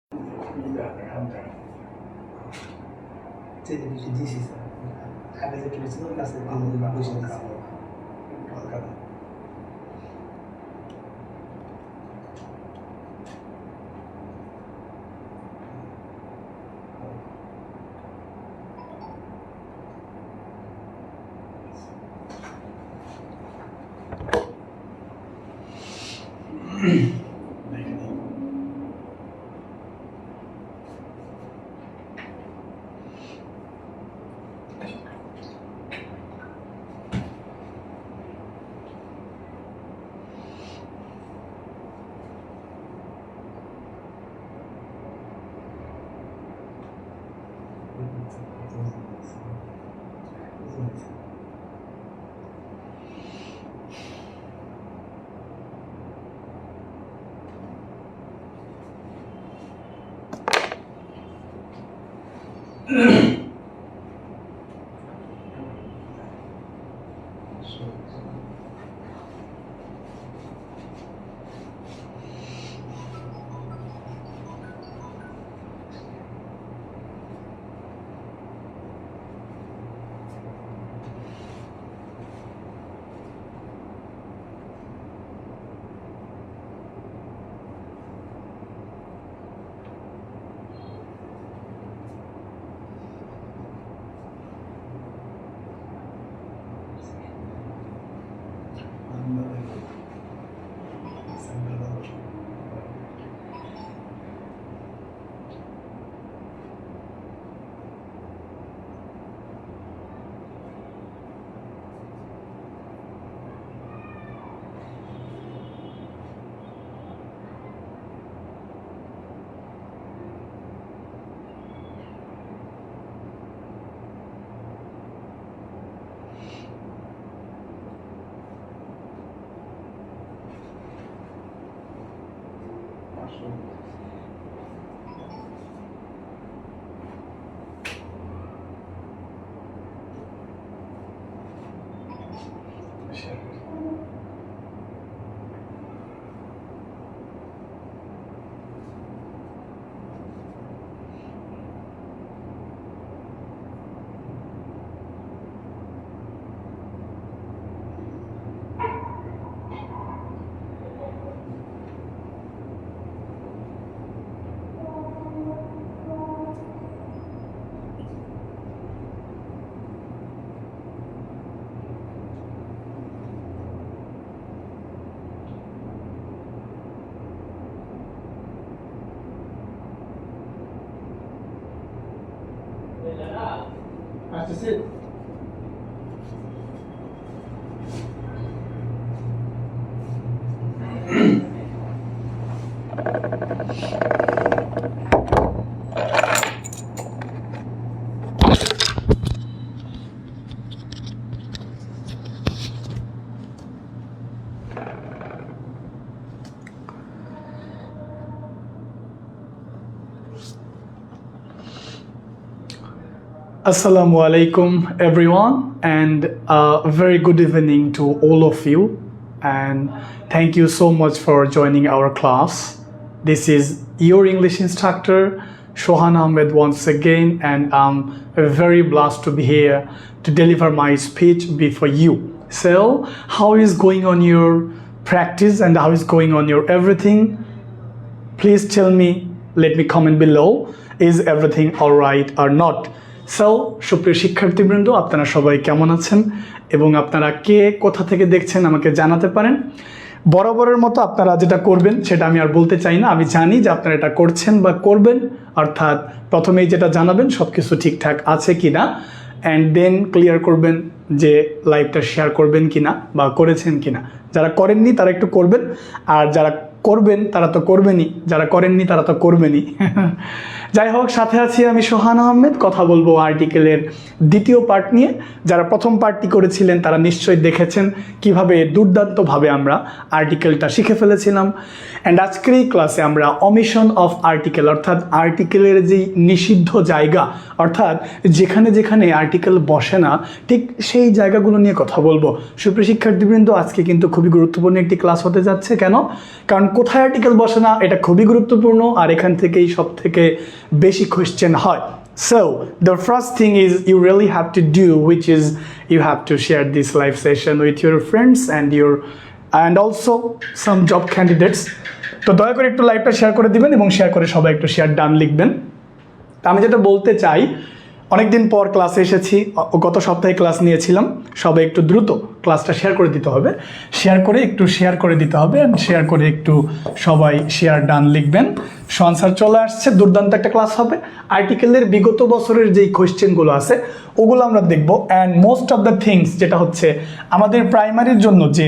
这个就是第四层，还没在这里自动驾驶的不行的。আসতেছে Assalamu alaikum everyone, and a very good evening to all of you, and thank you so much for joining our class. This is your English instructor Shohan Ahmed once again, and I'm very blessed to be here to deliver my speech before you. So how is going on your practice and how is going on your everything? Please tell me, let me comment below, is everything all right or not? So সুপ্রিয় শিক্ষার্থীবৃন্দ, আপনারা সবাই কেমন আছেন এবং আপনারা কে কোথা থেকে দেখছেন আমাকে জানাতে পারেন। বরাবরের মতো আপনারা যেটা করবেন সেটা আমি আর বলতে চাই না, আমি জানি যে আপনারা এটা করছেন বা করবেন, অর্থাৎ প্রথমেই যেটা জানাবেন সব কিছু ঠিকঠাক আছে কি না, অ্যান্ড দেন ক্লিয়ার করবেন যে লাইভটা শেয়ার করবেন কি না বা করেছেন কি না। যারা করেননি তারা একটু করবেন, আর যারা করবেন তারা তো করবেনই, যারা করেননি তারা তো করবেনই। যাই হোক, সাথে আছি আমি সোহান আহমেদ। কথা বলবো আর্টিকেলের দ্বিতীয় পার্ট নিয়ে। যারা প্রথম পার্টটি করেছিলেন তারা নিশ্চয়ই দেখেছেন কিভাবে দুর্দান্তভাবে আমরা আর্টিকেলটা শিখে ফেলেছিলাম। অ্যান্ড আজকের এই ক্লাসে আমরা অমিশন অফ আর্টিকেল, অর্থাৎ আর্টিকেলের যেই নিষিদ্ধ জায়গা, অর্থাৎ যেখানে যেখানে আর্টিকেল বসে না ঠিক সেই জায়গাগুলো নিয়ে কথা বলবো। সুপ্রিয় শিক্ষার্থীবৃন্দ, আজকে কিন্তু খুবই গুরুত্বপূর্ণ একটি ক্লাস হতে যাচ্ছে। কেন? কারণ কোথায় আর্টিকেল বসে না এটা খুবই গুরুত্বপূর্ণ, আর এখান থেকেই সব থেকে বেশি কোয়েশ্চেন হয়। So the first thing is you really have to do, which is you have to share this live session with your friends and also some job candidates. তো দয়া করে একটু লাইভটা শেয়ার করে দিবেন এবং শেয়ার করে সবাই একটু শেয়ার ডান লিখবেন। তো আমি যেটা বলতে চাই, অনেকদিন পর ক্লাসে এসেছি, গত সপ্তাহে ক্লাস নিয়েছিলাম, সবাই একটু দ্রুত ক্লাসটা শেয়ার করে দিতে হবে, শেয়ার করে দিতে হবে, শেয়ার করে একটু সবাই শেয়ার ডান লিখবেন। আনসার চলে আসছে, দুর্দান্ত একটা ক্লাস হবে। আর্টিকেলের বিগত বছরের যেই কোয়েশ্চেনগুলো আছে ওগুলো আমরা দেখব, and most of the things যেটা হচ্ছে আমাদের প্রাইমারির জন্য যে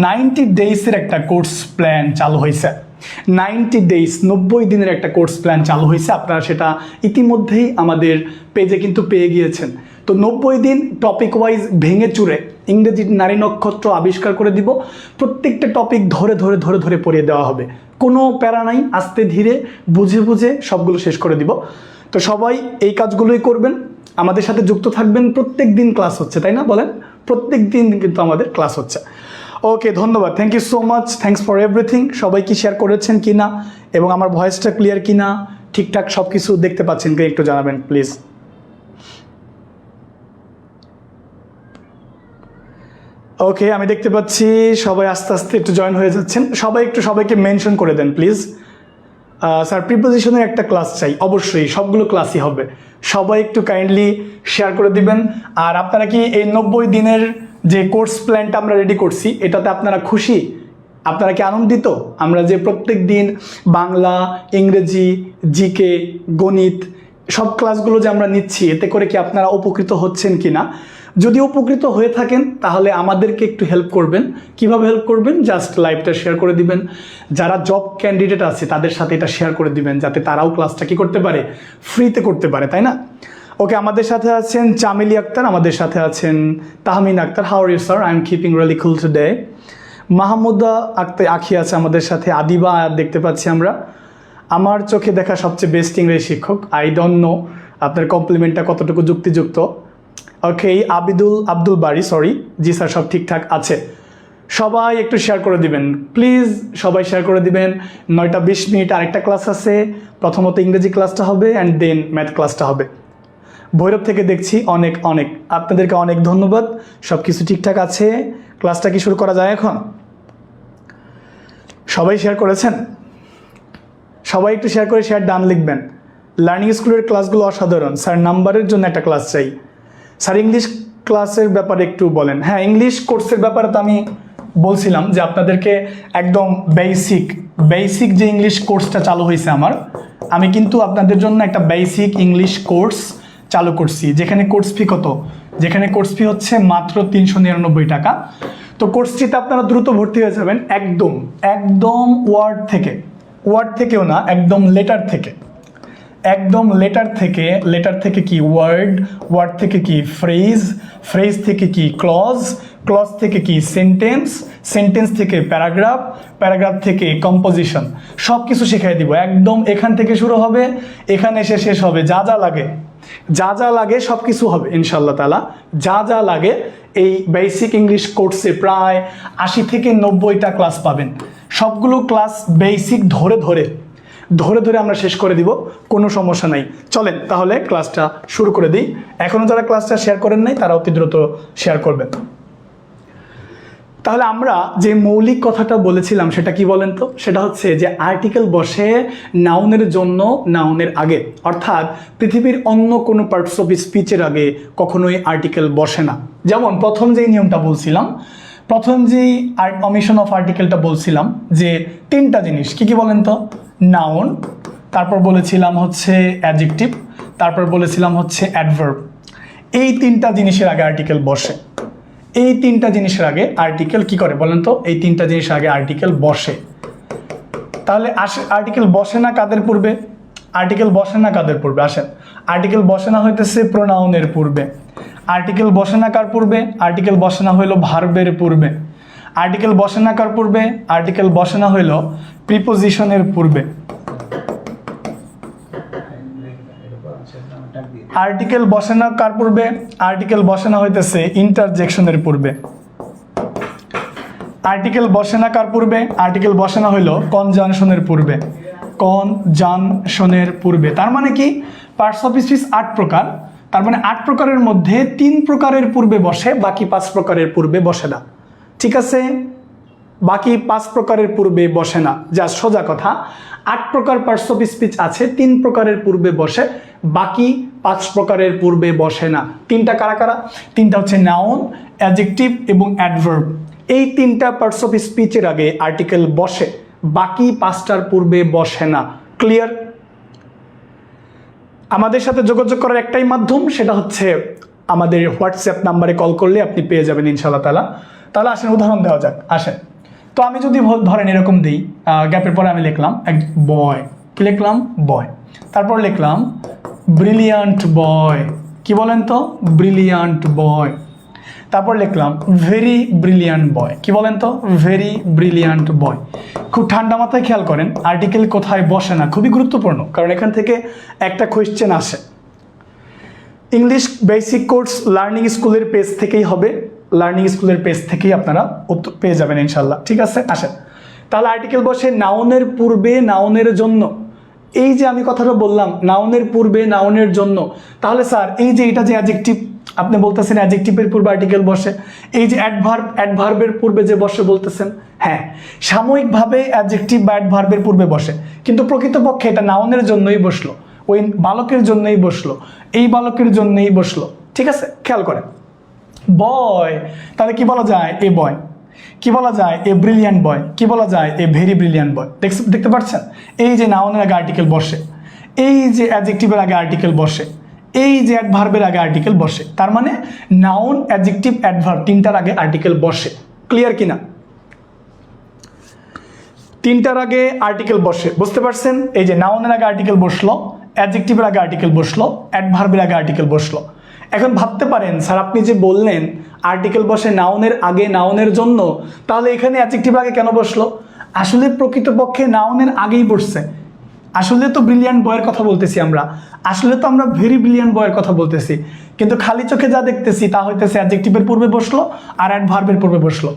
90 ডেইসের একটা কোর্স প্ল্যান চালু হয়েছে, 90 ডেইস 90 দিনের একটা কোর্স প্ল্যান চালু হয়েছে, আপনারা সেটা ইতিমধ্যেই আমাদের পেজে কিন্তু পেয়ে গিয়েছেন। তো 90 দিন টপিক ওয়াইজ ভেঙে চুরে ইংরেজি নারী নক্ষত্র আবিষ্কার করে দিব, প্রত্যেকটা টপিক ধরে ধরে ধরে ধরে পড়িয়ে দেওয়া হবে, কোনো প্যারা নাই, আস্তে ধীরে বুঝে বুঝে সবগুলো শেষ করে দিব। তো সবাই এই কাজগুলোই করবেন, আমাদের সাথে যুক্ত থাকবেন। প্রত্যেক দিন ক্লাস হচ্ছে, তাই না বলেন? প্রত্যেক দিন কিন্তু আমাদের ক্লাস হচ্ছে। ওকে, ধন্যবাদ, thank you so much, thanks for everything. সবাই কি শেয়ার করেছেন কি না, এবং আমার ভয়েসটা ক্লিয়ার কি না, ঠিকঠাক সব কিছু দেখতে পাচ্ছেন কি একটু জানাবেন প্লিজ। ওকে, আমি দেখতে পাচ্ছি সবাই আস্তে আস্তে একটু জয়েন হয়ে যাচ্ছেন। সবাই একটু সবাইকে মেনশন করে দেন প্লিজ। স্যার প্রিপোজিশনের একটা ক্লাস চাই, অবশ্যই সবগুলো ক্লাসই হবে, সবাই একটু কাইন্ডলি শেয়ার করে দিবেন। আর আপনারা কি এই 90 দিনের যে কোর্স প্ল্যানটা আমরা রেডি করছি এটাতে আপনারা খুশি? আপনারা কি আনন্দিত? আমরা যে প্রত্যেক দিন বাংলা, ইংরেজি, জিকে, গণিত সব ক্লাসগুলো যে আমরা নিচ্ছি, এতে করে কি আপনারা উপকৃত হচ্ছেন কি না? যদি উপকৃত হয়ে থাকেন তাহলে আমাদেরকে একটু হেল্প করবেন। কিভাবে হেল্প করবেন? জাস্ট লাইভটা শেয়ার করে দিবেন, যারা জব ক্যান্ডিডেট আছে তাদের সাথে এটা শেয়ার করে দিবেন, যাতে তারাও ক্লাসটা কি করতে পারে, ফ্রিতে করতে পারে, তাই না? ওকে, আমাদের সাথে আছেন চামেলি আক্তার, আমাদের সাথে আছেন Tahmin Akhtar. How are you sir? I am keeping really cool today. Mahmuda Akhtar Akhi আছে আমাদের সাথে, আদিবা আয়াত দেখতে পাচ্ছি আমরা। আমার চোখে দেখা সবচেয়ে বেস্ট ইংরেজি শিক্ষক, আই ডোন্ট নো আপনার কমপ্লিমেন্টটা কতটুকু যুক্তিযুক্ত। ওকে, আব্দুল বারি, সরি, জি স্যার সব ঠিকঠাক আছে। সবাই একটু শেয়ার করে দিবেন প্লিজ, সবাই শেয়ার করে দিবেন। 9:20 আরেকটা ক্লাস আছে, প্রথমত ইংরেজি ক্লাসটা হবে অ্যান্ড দেন ম্যাথ ক্লাসটা হবে। ভৈরব থেকে দেখছি, অনেক আপনাদেরকে অনেক ধন্যবাদ। সব কিছু ঠিকঠাক আছে, ক্লাসটা কি শুরু করা যায় এখন? সবাই শেয়ার করেছেন? সবাই একটু শেয়ার করে শেয়ার ডান লিখবেন। লার্নিং স্কুলের ক্লাসগুলো অসাধারণ স্যার, নাম্বারের জন্য একটা ক্লাস চাই। স্যার ইংলিশ ক্লাসের ব্যাপারে একটু বলেন। হ্যাঁ, ইংলিশ কোর্সের ব্যাপারে তো আমি বলছিলাম যে আপনাদেরকে একদম বেসিক যে ইংলিশ কোর্সটা চালু হয়েছে আমি কিন্তু আপনাদের জন্য একটা বেসিক ইংলিশ কোর্স চালু করছি, যেখানে কোর্স ফি কত? যেখানে কোর্স ফি হচ্ছে মাত্র 399 টাকা। তো কোর্সটিতে আপনারা দ্রুত ভর্তি হয়ে যাবেন, একদম ওয়ার্ড থেকেও না, একদম লেটার থেকে। লেটার থেকে কি ওয়ার্ড থেকে কি ফ্রেজ থেকে কি ক্লজ থেকে কি সেন্টেন্স থেকে প্যারাগ্রাফ থেকে কম্পোজিশন, সব কিছু শিখাই দিব একদম। এখান থেকে শুরু হবে, এখানে এসে শেষ হবে। যা যা লাগে সব কিছু হবে ইনশাল্লাহ তাআলা। যা লাগে এই বেসিক ইংলিশ কোর্সে প্রায় 80 থেকে 90টা ক্লাস পাবেন। সবগুলো ক্লাস বেসিক ধরে ধরে আমরা শেষ করে দিব, কোনো সমস্যা নাই। চলেন তাহলে ক্লাসটা শুরু করে দিই। এখনও যারা ক্লাসটা শেয়ার করেন নাই তারা অতি দ্রুত শেয়ার করবেন। তাহলে আমরা যে মৌলিক কথাটা বলেছিলাম সেটা কি বলেন তো? সেটা হচ্ছে যে আর্টিকেল বসে নাউনের জন্য, নাউনের আগে, অর্থাৎ পৃথিবীর অন্য কোনো পার্টস অফ স্পিচের আগে কখনোই আর্টিকেল বসে না। যেমন প্রথম যেই নিয়মটা বলছিলাম, প্রথম যেই অমিশন অফ আর্টিকেলটা বলছিলাম যে 3টা জিনিস কি বলেন তো? নাউন, তারপর বলেছিলাম হচ্ছে অ্যাডজেক্টিভ, তারপর বলেছিলাম হচ্ছে অ্যাডভার্ব। এই 3টা জিনিসের আগে আর্টিকেল বসে। এই 3টা জিনিসের আগে আর্টিকেল কি করে বলেন তো? এই 3টা জিনিসের আগে আর্টিকেল বসে। তাহলে আর্টিকেল বসে না কাদের পূর্বে? আসেন, আর্টিকেল বসে না হইতেছে প্রোনাউনের পূর্বে। আর্টিকেল বসে না কার পূর্বে? আর্টিকেল বসে না হইল ভার্বের পূর্বে। আর্টিকেল বসে না কার পূর্বে? আর্টিকেল বসে না হইল প্রিপোজিশনের পূর্বে। আর্টিকেল বসে না কার পূর্বে? আর্টিকেল বসে না হইতেছে ইন্টারজেকশনের পূর্বে। আর্টিকেল বসে না কার পূর্বে? আর্টিকেল বসে না হইল কনজাংশনের পূর্বে, কনজাংশনের পূর্বে। তার মানে কি পার্টস অফ স্পিচ 8 প্রকার, তার মানে 8 প্রকারের মধ্যে 3 প্রকারের পূর্বে বসে, বাকি 5 প্রকারের পূর্বে বসে না। ঠিক আছে, বাকি 5 প্রকারের পূর্বে বসে না, যা সোজা কথা। 8 প্রকার পার্টস অফ স্পিচ আছে, 3 প্রকারের পূর্বে বসে, বাকি 5 প্রকারের পূর্বে বসে না। 3টা কারা কারা? 3টা হচ্ছে নাউন, অ্যাডজেক্টিভ এবং অ্যাডভার্ব। এই 3টা পার্টস অফ স্পিচের আগে আর্টিকেল বসে, বাকি 5টার পূর্বে বসে না। ক্লিয়ার? আমাদের সাথে যোগাযোগ করার একটাই মাধ্যম, সেটা হচ্ছে আমাদের হোয়াটসঅ্যাপ নাম্বারে কল করলে আপনি পেয়ে যাবেন ইনশাআল্লাহ তাআলা। তাহলে আসেন উদাহরণ দেওয়া যাক, আসেন। তো আমি যদি ধরেন এরকম দিই, গ্যাপের পরে আমি লিখলাম এক বয়, কি লিখলাম? বয়। তারপর লিখলাম ব্রিলিয়ান্ট বয়, কি বলেন তো? ব্রিলিয়ান্ট বয়। তারপর লিখলাম ভেরি ব্রিলিয়ান্ট বয়, কি বলেন তো? ভেরি ব্রিলিয়ান্ট বয়। খুব ঠান্ডা মাথায় খেয়াল করেন আর্টিকেল কোথায় বসে না, খুবই গুরুত্বপূর্ণ, কারণ এখান থেকে একটা কোয়েশ্চেন আসে। ইংলিশ বেসিক কোর্স লার্নিং স্কুলের পেজ থেকেই হবে, লার্নিং স্কুলের পেজ থেকেই আপনারা উত্তর পেয়ে যাবেন ইনশাল্লাহ। ঠিক আছে, আসেন। তাহলে আর্টিকেল বসে নাউনের পূর্বে, নাউনের জন্য। এই যে আমি কথাটা বললাম নাউনের পূর্বে, নাউনের জন্য, তাহলে স্যার এই যে এটা যে অ্যাডজেক্টিভ, আপনি বলতেছেন অ্যাডজেক্টিভের পূর্বে আর্টিকেল বসে, এই যে অ্যাডভার্ব, অ্যাডভার্বের পূর্বে যে বসে বলতেছেন, হ্যাঁ সাময়িকভাবে অ্যাডজেক্টিভ বা অ্যাডভার্বের পূর্বে বসে, কিন্তু প্রকৃতপক্ষে এটা নাউনের জন্যই বসলো, ওই বালকের জন্যই বসলো, এই বালকের জন্যই বসলো। ঠিক আছে, খেয়াল করেন বয়, তাহলে কি বলা যায়? এ বয়। কি বলা যায়? এ ব্রিলিয়ান্ট বয়। কি বলা যায়? এ ভেরি ব্রিলিয়ান্ট বয়। দেখতে পাচ্ছেন এই যে নাউনের আগে আর্টিকেল বসে, এই যে অ্যাডজেক্টিভের আগে আর্টিকেল বসে, এই যে অ্যাডভার্বের আগে আর্টিকেল বসে, তার মানে নাউন, অ্যাডজেক্টিভ, অ্যাডভার্ব 3টার আগে আর্টিকেল বসে। ক্লিয়ার কিনা? 3টার আগে আর্টিকেল বসে, বুঝতে পারছেন? এই যে নাউনের আগে আর্টিকেল বসলো, অ্যাডজেক্টিভের আগে আর্টিকেল বসলো, অ্যাডভার্বের আগে আর্টিকেল বসলো। এখন ভাবতে পারেন স্যার আপনি যে বললেন আর্টিকেল বসে নাউনের আগে, নাউনের জন্য, তাহলে এখানে অ্যাডজেক্টিভের আগে কেন বসলো? আসলে প্রকৃতপক্ষে নাউনের আগেই বসছে। আসলে তো ব্রিলিয়ান্ট বয়ের কথা বলতেছি আমরা, আসলে তো আমরা ভেরি ব্রিলিয়ান্ট বয়ের কথা বলতেছি, কিন্তু খালি চোখে যা দেখতেছি তা হইতেছে অ্যাডজেক্টিভের পূর্বে বসলো আর অ্যাডভার্বের পূর্বে বসলো।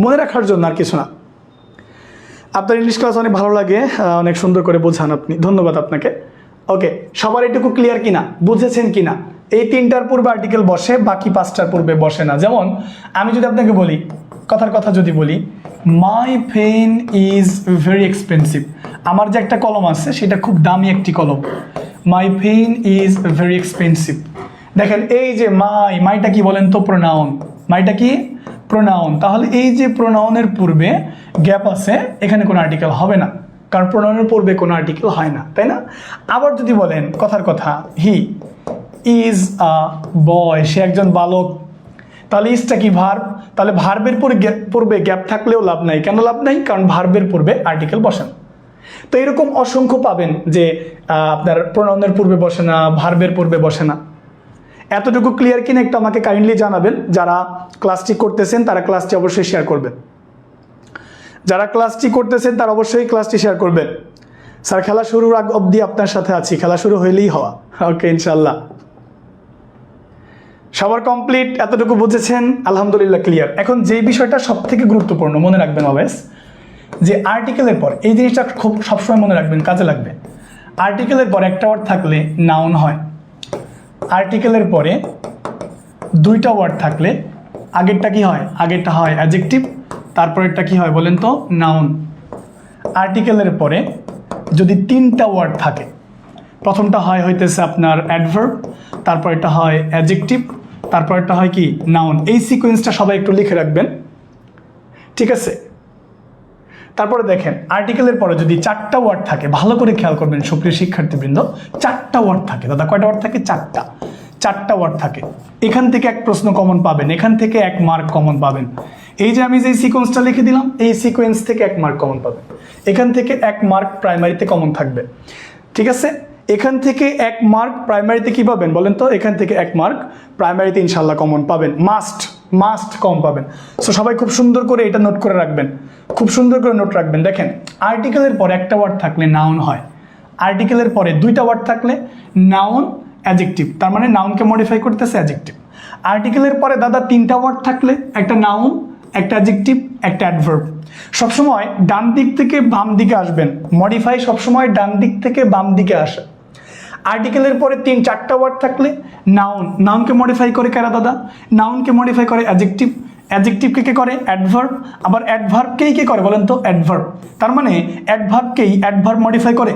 মনে রাখার জন্য আর কিছু না। আপনার ইংলিশ ক্লাস অনেক ভালো লাগে, অনেক সুন্দর করে বোঝান আপনি, ধন্যবাদ আপনাকে। ওকে, সবার এটুকু ক্লিয়ার কিনা, বুঝেছেন কিনা? এই 3টার পূর্বে আর্টিকেল বসে, বাকি 5টার পূর্বে বসে না। যেমন আমি যদি আপনাকে বলি, কথার কথা যদি বলি, my pen is very expensive, আমার যে একটা কলম আছে সেটা খুব দামি একটি কলম, my pen is very expensive. দেখেন এই যে মাইটা কি বলেন তো? প্রোনাউন। মাইটা কি? প্রোনাউন। তাহলে এই যে প্রোনাউনের পূর্বে গ্যাপ আছে, এখানে কোনো আর্টিকেল হবে না, কারণ প্রোনাউনের পূর্বে কোনো আর্টিকেল হয় না, তাই না? আবার যদি বলেন কথার কথা, হি ইজ আ বয়, সে একজন বালক, তাহলে ইজটা কি? ভার্ব। তাহলে ভার্বের পূর্বে গ্যাপ থাকলেও লাভ নাই। কেন লাভ নাই? কারণ ভার্বের পূর্বে আর্টিকেল বসে না। তো এরকম অসংখ্য পাবেন যে আপনার প্রোনাউনের পূর্বে বসে না, ভার্বের পূর্বে বসে না। এতটুকু ক্লিয়ার কিনা একটু আমাকে কাইন্ডলি জানাবেন। যারা ক্লাসটি করতেছেন তারা ক্লাসটি অবশ্যই শেয়ার করবেন, যারা ক্লাসটি করতেছেন তারা অবশ্যই ক্লাসটি শেয়ার করবেন। স্যার খেলা শুরুর আগ অবধি আপনার সাথে আছি, খেলা শুরু হইলেই হওয়া। ওকে, ইনশাল্লাহ। সবার কমপ্লিট? এতটুকু বুঝেছেন? আলহামদুলিল্লাহ, ক্লিয়ার। এখন যে বিষয়টা সব থেকে গুরুত্বপূর্ণ মনে রাখবেন অলওয়েজ, যে আর্টিকেলের পর, এই জিনিসটা খুব সবসময় মনে রাখবেন, কাজে লাগবে। আর্টিকেলের পর একটা ওয়ার্ড থাকলে নাউন হয়, আর্টিকেলের পরে 2টা ওয়ার্ড থাকলে আগেরটা কি হয়? আগেরটা হয় অ্যাডজেক্টিভ, তারপরেরটা কি হয় বলেন তো? নাউন। আর্টিকেলের পরে যদি 3টা ওয়ার্ড থাকে, প্রথমটা হইতেছে আপনার অ্যাডভার্ব, তারপরেরটা হয় অ্যাডজেক্টিভ, তারপরেরটা হয় কি? নাউন। এই সিকোয়েন্সটা সবাই একটু লিখে রাখবেন, ঠিক আছে? তারপরে দেখেন আর্টিকেলের পরে যদি 4টা ওয়ার্ড থাকে, ভালো করে খেয়াল করবেন সুপ্রিয় শিক্ষার্থীবৃন্দ, 4টা ওয়ার্ড থাকে। দাদা কয়টা ওয়ার্ড থাকে? 4টা ওয়ার্ড থাকে। এখান থেকে এক প্রশ্ন কমন পাবেন, এখান থেকে 1 মার্ক কমন পাবেন। এই যে আমি যে সিকোয়েন্সটা লিখে দিলাম, এই সিকোয়েন্স থেকে 1 মার্ক কমন পাবেন। এখান থেকে 1 মার্ক প্রাইমারিতে কমন থাকবে, ঠিক আছে? এখান থেকে 1 মার্ক প্রাইমারিতে কি পাবেন বলেন তো? এখান থেকে 1 মার্ক প্রাইমারিতে ইনশাল্লাহ কমন পাবেন, মাস্ট কম পাবেন। সো সবাই খুব সুন্দর করে এটা নোট করে রাখবেন, খুব সুন্দর করে নোট রাখবেন। দেখেন আর্টিকেলের পরে একটা ওয়ার্ড থাকলে নাউন হয়, আর্টিকেলের পরে 2টা ওয়ার্ড থাকলে নাউন, অ্যাডজেক্টিভ, তার মানে নাউনকে মডিফাই করতেছে অ্যাডজেক্টিভ। আর্টিকেলের পরে দাদা 3টা ওয়ার্ড থাকলে একটা নাউন, একটা অ্যাডজেক্টিভ, একটা অ্যাডভার্ব। সবসময় ডান দিক থেকে বাম দিকে আসবেন, মডিফাই সবসময় ডান দিক থেকে বাম দিকে আসে। আর্টিকেলের পরে 3-4টা ওয়ার্ড থাকলে নাউন, নাউনকে মডিফাই করে কারা দাদা? নাউনকে মডিফাই করে অ্যাডজেক্টিভ, অ্যাডজেক্টিভকে কে করে? অ্যাডভার্ব, আবার অ্যাডভার্বকেই কে করে বলেন তো? অ্যাডভার্ব। তার মানে অ্যাডভার্বকেই অ্যাডভার্ব মডিফাই করে।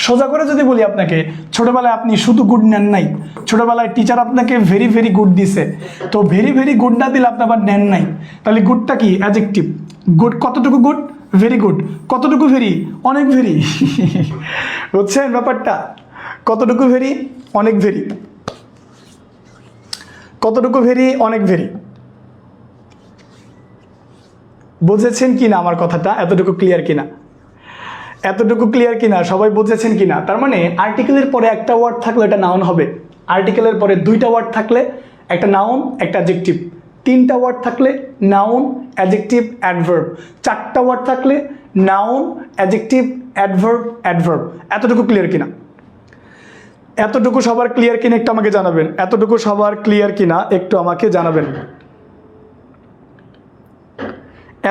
সোজা করে যদি বলি আপনাকে, ছোটবেলায় আপনি শুধু গুড নেন নাই, ছোটবেলায় টিচার আপনাকে ভেরি ভেরি গুড দিছে, তো ভেরি ভেরি গুড না দিলে আপনি আবার নেন নাই, তাহলে গুডটা কি? অ্যাডজেক্টিভ। গুড কতটুকু গুড? Very good. কতটুকু ভেরি? অনেক ভেরি। বুঝছেন ব্যাপারটা? কতটুকু ভেরি? অনেক ভেরি। কতটুকু ভেরি? অনেক ভেরি। বুঝেছেন কিনা আমার কথাটা? এতটুকু ক্লিয়ার কিনা? এতটুকু ক্লিয়ার কিনা? সবাই বুঝেছেন কিনা? তার মানে আর্টিকেলের পরে একটা ওয়ার্ড থাকলে এটা নাউন হবে, আর্টিকেলের পরে 2টা ওয়ার্ড থাকলে একটা নাউন একটা অ্যাডজেক্টিভ, 3টা ওয়ার্ড থাকলে নাউন অ্যাডজেক্টিভ অ্যাডভার্ব, 4টা ওয়ার্ড থাকলে নাউন অ্যাডজেক্টিভ অ্যাডভার্ব অ্যাডভার্ব। এতটুকু ক্লিয়ার কিনা? এতটুকু সবার ক্লিয়ার কিনা একটু আমাকে জানাবেন। এতটুকু সবার ক্লিয়ার কিনা একটু আমাকে জানাবেন।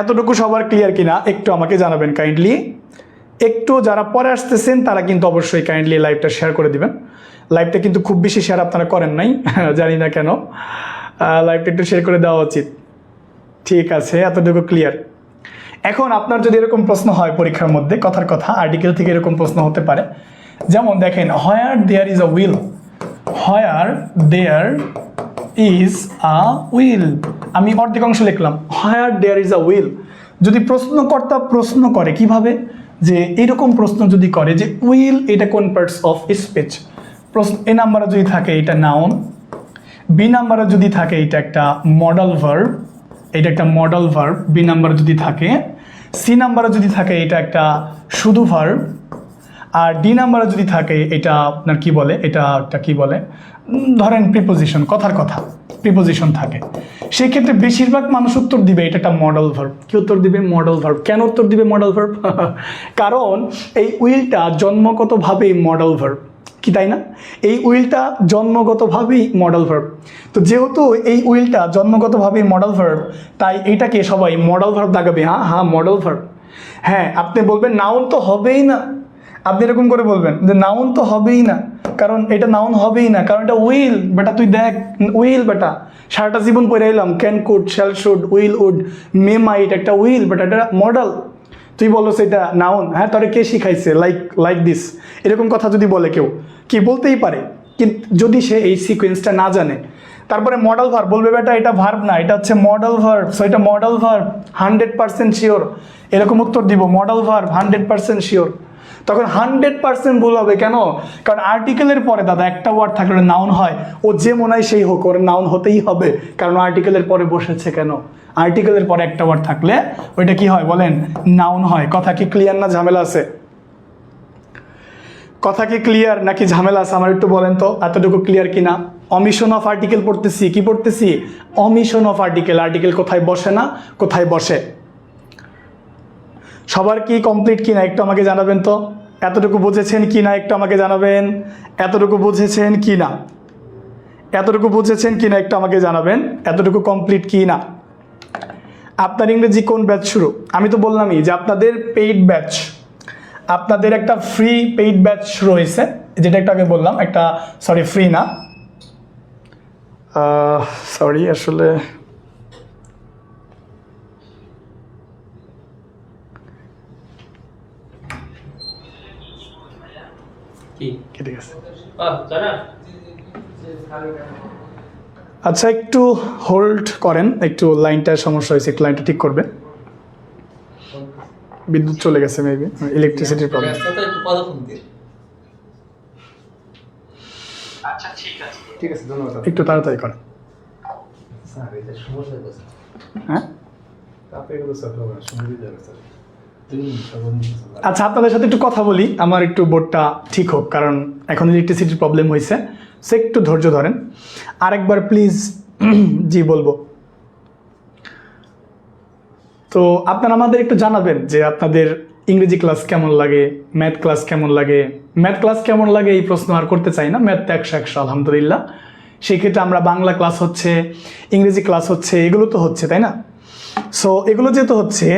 এতটুকু সবার ক্লিয়ার কিনা একটু আমাকে জানাবেন কাইন্ডলি। একটু যারা পরে আসতেছেন তারা কিন্তু অবশ্যই কাইন্ডলি লাইভটা শেয়ার করে দিবেন। লাইভটা কিন্তু খুব বেশি শেয়ার আপনারা করেন নাই, জানি না কেন। লাইভটা একটু শেয়ার করে দেওয়া উচিত। ঠিক আছে, এতটুকু ক্লিয়ার। এখন আপনার যদি এরকম প্রশ্ন হয় পরীক্ষার মধ্যে, কথার কথা আর্টিকেল থেকে এরকম প্রশ্ন হতে পারে, যেমন দেখেন, where there is a will, where there is a will, আমি অর্ধেক অংশ লিখলাম, হোয়ার দেয়ার ইজ আ উইল। যদি প্রশ্নকর্তা প্রশ্ন করে কিভাবে, যে এরকম প্রশ্ন যদি করে যে উইল এটা কোন পার্টস অফ স্পিচ, প্রশ্ন এ নাম্বারে যদি থাকে এটা নাউন, বি নাম্বারে যদি থাকে এটা একটা মডাল ভার্ব, এটা একটা মডাল ভার্ব বি নাম্বারে যদি থাকে, সি নাম্বারে যদি থাকে এটা একটা শুধু ভার্ব, আর ডি নাম্বারে যদি থাকে এটা আপনার কি বলে, এটা একটা কি বলে, ধরেন প্রিপোজিশন, কথার কথা প্রিপোজিশন থাকে। সেই ক্ষেত্রে বেশিরভাগ মানুষ উত্তর দিবে এটা একটা মডাল ভার্ব। কি উত্তর দিবে? Modal verb. কেন উত্তর দিবে মডাল ভার্ব? কারণ এই উইলটা জন্মগতভাবেই মডাল ভার্ব, কি তাই না? এই উইলটা জন্মগতভাবেই মডাল ভার্ব। তো যেহেতু এই উইলটা জন্মগতভাবেই মডাল ভার্ব, তাই এইটাকে সবাই মডাল ভার্ব দাগাবে। হ্যাঁ মডাল ভার্ব। হ্যাঁ, আপনি বলবেন নাউন তো হবেই না, আপনি এরকম করে বলবেন যে নাউন তো হবেই না, কারণ এটা নাউন হবেই না, কারণ এটা উইল। বেটা তুই দেখ, উইল বেটা, সারাটা জীবন পড়ে এলাম, can could shall should will would may might, একটা উইল বেটা, এটা মডেল। তুই বলো সেটা নাউন। হ্যাঁ, তোরে কে শিখাইছে? লাইক দিস, এরকম কথা যদি বলে কেউ, কি বলতেই পারে, কিন্তু যদি সে এই সিকোয়েন্সটা না জানে, তারপরে মডেল ভার্ব বলবে বেটা এটা ভার্ব না, এটা হচ্ছে মডেল ভার্ব, সো এটা মডেল ভার্ব 100% শিওর, এরকম উত্তর দিব, মডেল ভার্ব 100% শিওর। তখন 100% ভুল হবে। কেন? কারণ আর্টিকেলের পরে দাদা একটা ওয়ার্ড থাকলে নাউন হয়, ও যে মনে হয় সেই হোক, ওর নাউন হতেই হবে, কারণ আর্টিকেলের পরে বসেছে। কেন? আর্টিকেলের পরে একটা ওয়ার্ড থাকলে ওইটা কি হয় বলেন? নাউন হয়। কথা কি ক্লিয়ার না ঝামেলা আছে? কথা কি ক্লিয়ার নাকি ঝামেলা আছে? আমার একটু বলেন তো, এতটুকু ক্লিয়ার কিনা? অমিশন অফ আর্টিকেল পড়তেছি, কি পড়তেছি? Omission of article. আর্টিকেল কোথায় বসে না, কোথায় বসে। সবার কি কমপ্লিট কিনা একটু আমাকে জানাবেন তো। এতটুকু বুঝেছেন কিনা একটু আমাকে জানাবেন। এতটুকু বুঝেছেন কিনা, এতটুকু বুঝেছেন কিনা একটু আমাকে জানাবেন। এতটুকু কমপ্লিট কিনা? আপনার ইংরেজি কোন ব্যাচ শুরু? আমি তো বললামই যে আপনাদের পেইড ব্যাচ, আপনাদের একটা ফ্রি পেইড ব্যাচ শুরু হয়েছে, যেটা একটু আগে বললাম, একটা সরি ফ্রি না, সরি আসলে কেটে গেছে। আচ্ছা একটু হোল্ড করেন, একটু লাইনটার সমস্যা হয়েছে, একটু লাইনটা ঠিক করবে। বিদ্যুৎ চলে গেছে, মেবি ইলেকট্রিসিটির প্রবলেম। আচ্ছা ঠিক আছে ধন্যবাদ। একটু তাড়াতাড়ি করেন। স্যার এটা সমস্যা আছে। হ্যাঁ আপনি এগুলো স্যার হবে সমস্যা যাবে স্যার। আচ্ছা আপনাদের সাথে একটু কথা বলি, আমার একটু বোর্ডটা ঠিক হোক, কারণ এখন ইলেকট্রিসিটির প্রবলেম হয়েছে, সে একটু ধৈর্য ধরেন। আরেকবার প্লিজ জি বলবো। তো আপনারা আমাদের একটু জানাবেন যে আপনাদের ইংরেজি ক্লাস কেমন লাগে, ম্যাথ ক্লাস কেমন লাগে। ম্যাথ ক্লাস কেমন লাগে এই প্রশ্ন আর করতে চাই না, ম্যাথ তো 100 আলহামদুলিল্লাহ। সেক্ষেত্রে আমরা বাংলা ক্লাস হচ্ছে, ইংরেজি ক্লাস হচ্ছে, এগুলো তো হচ্ছে, তাই না? সো এগুলো যেহেতু হচ্ছে,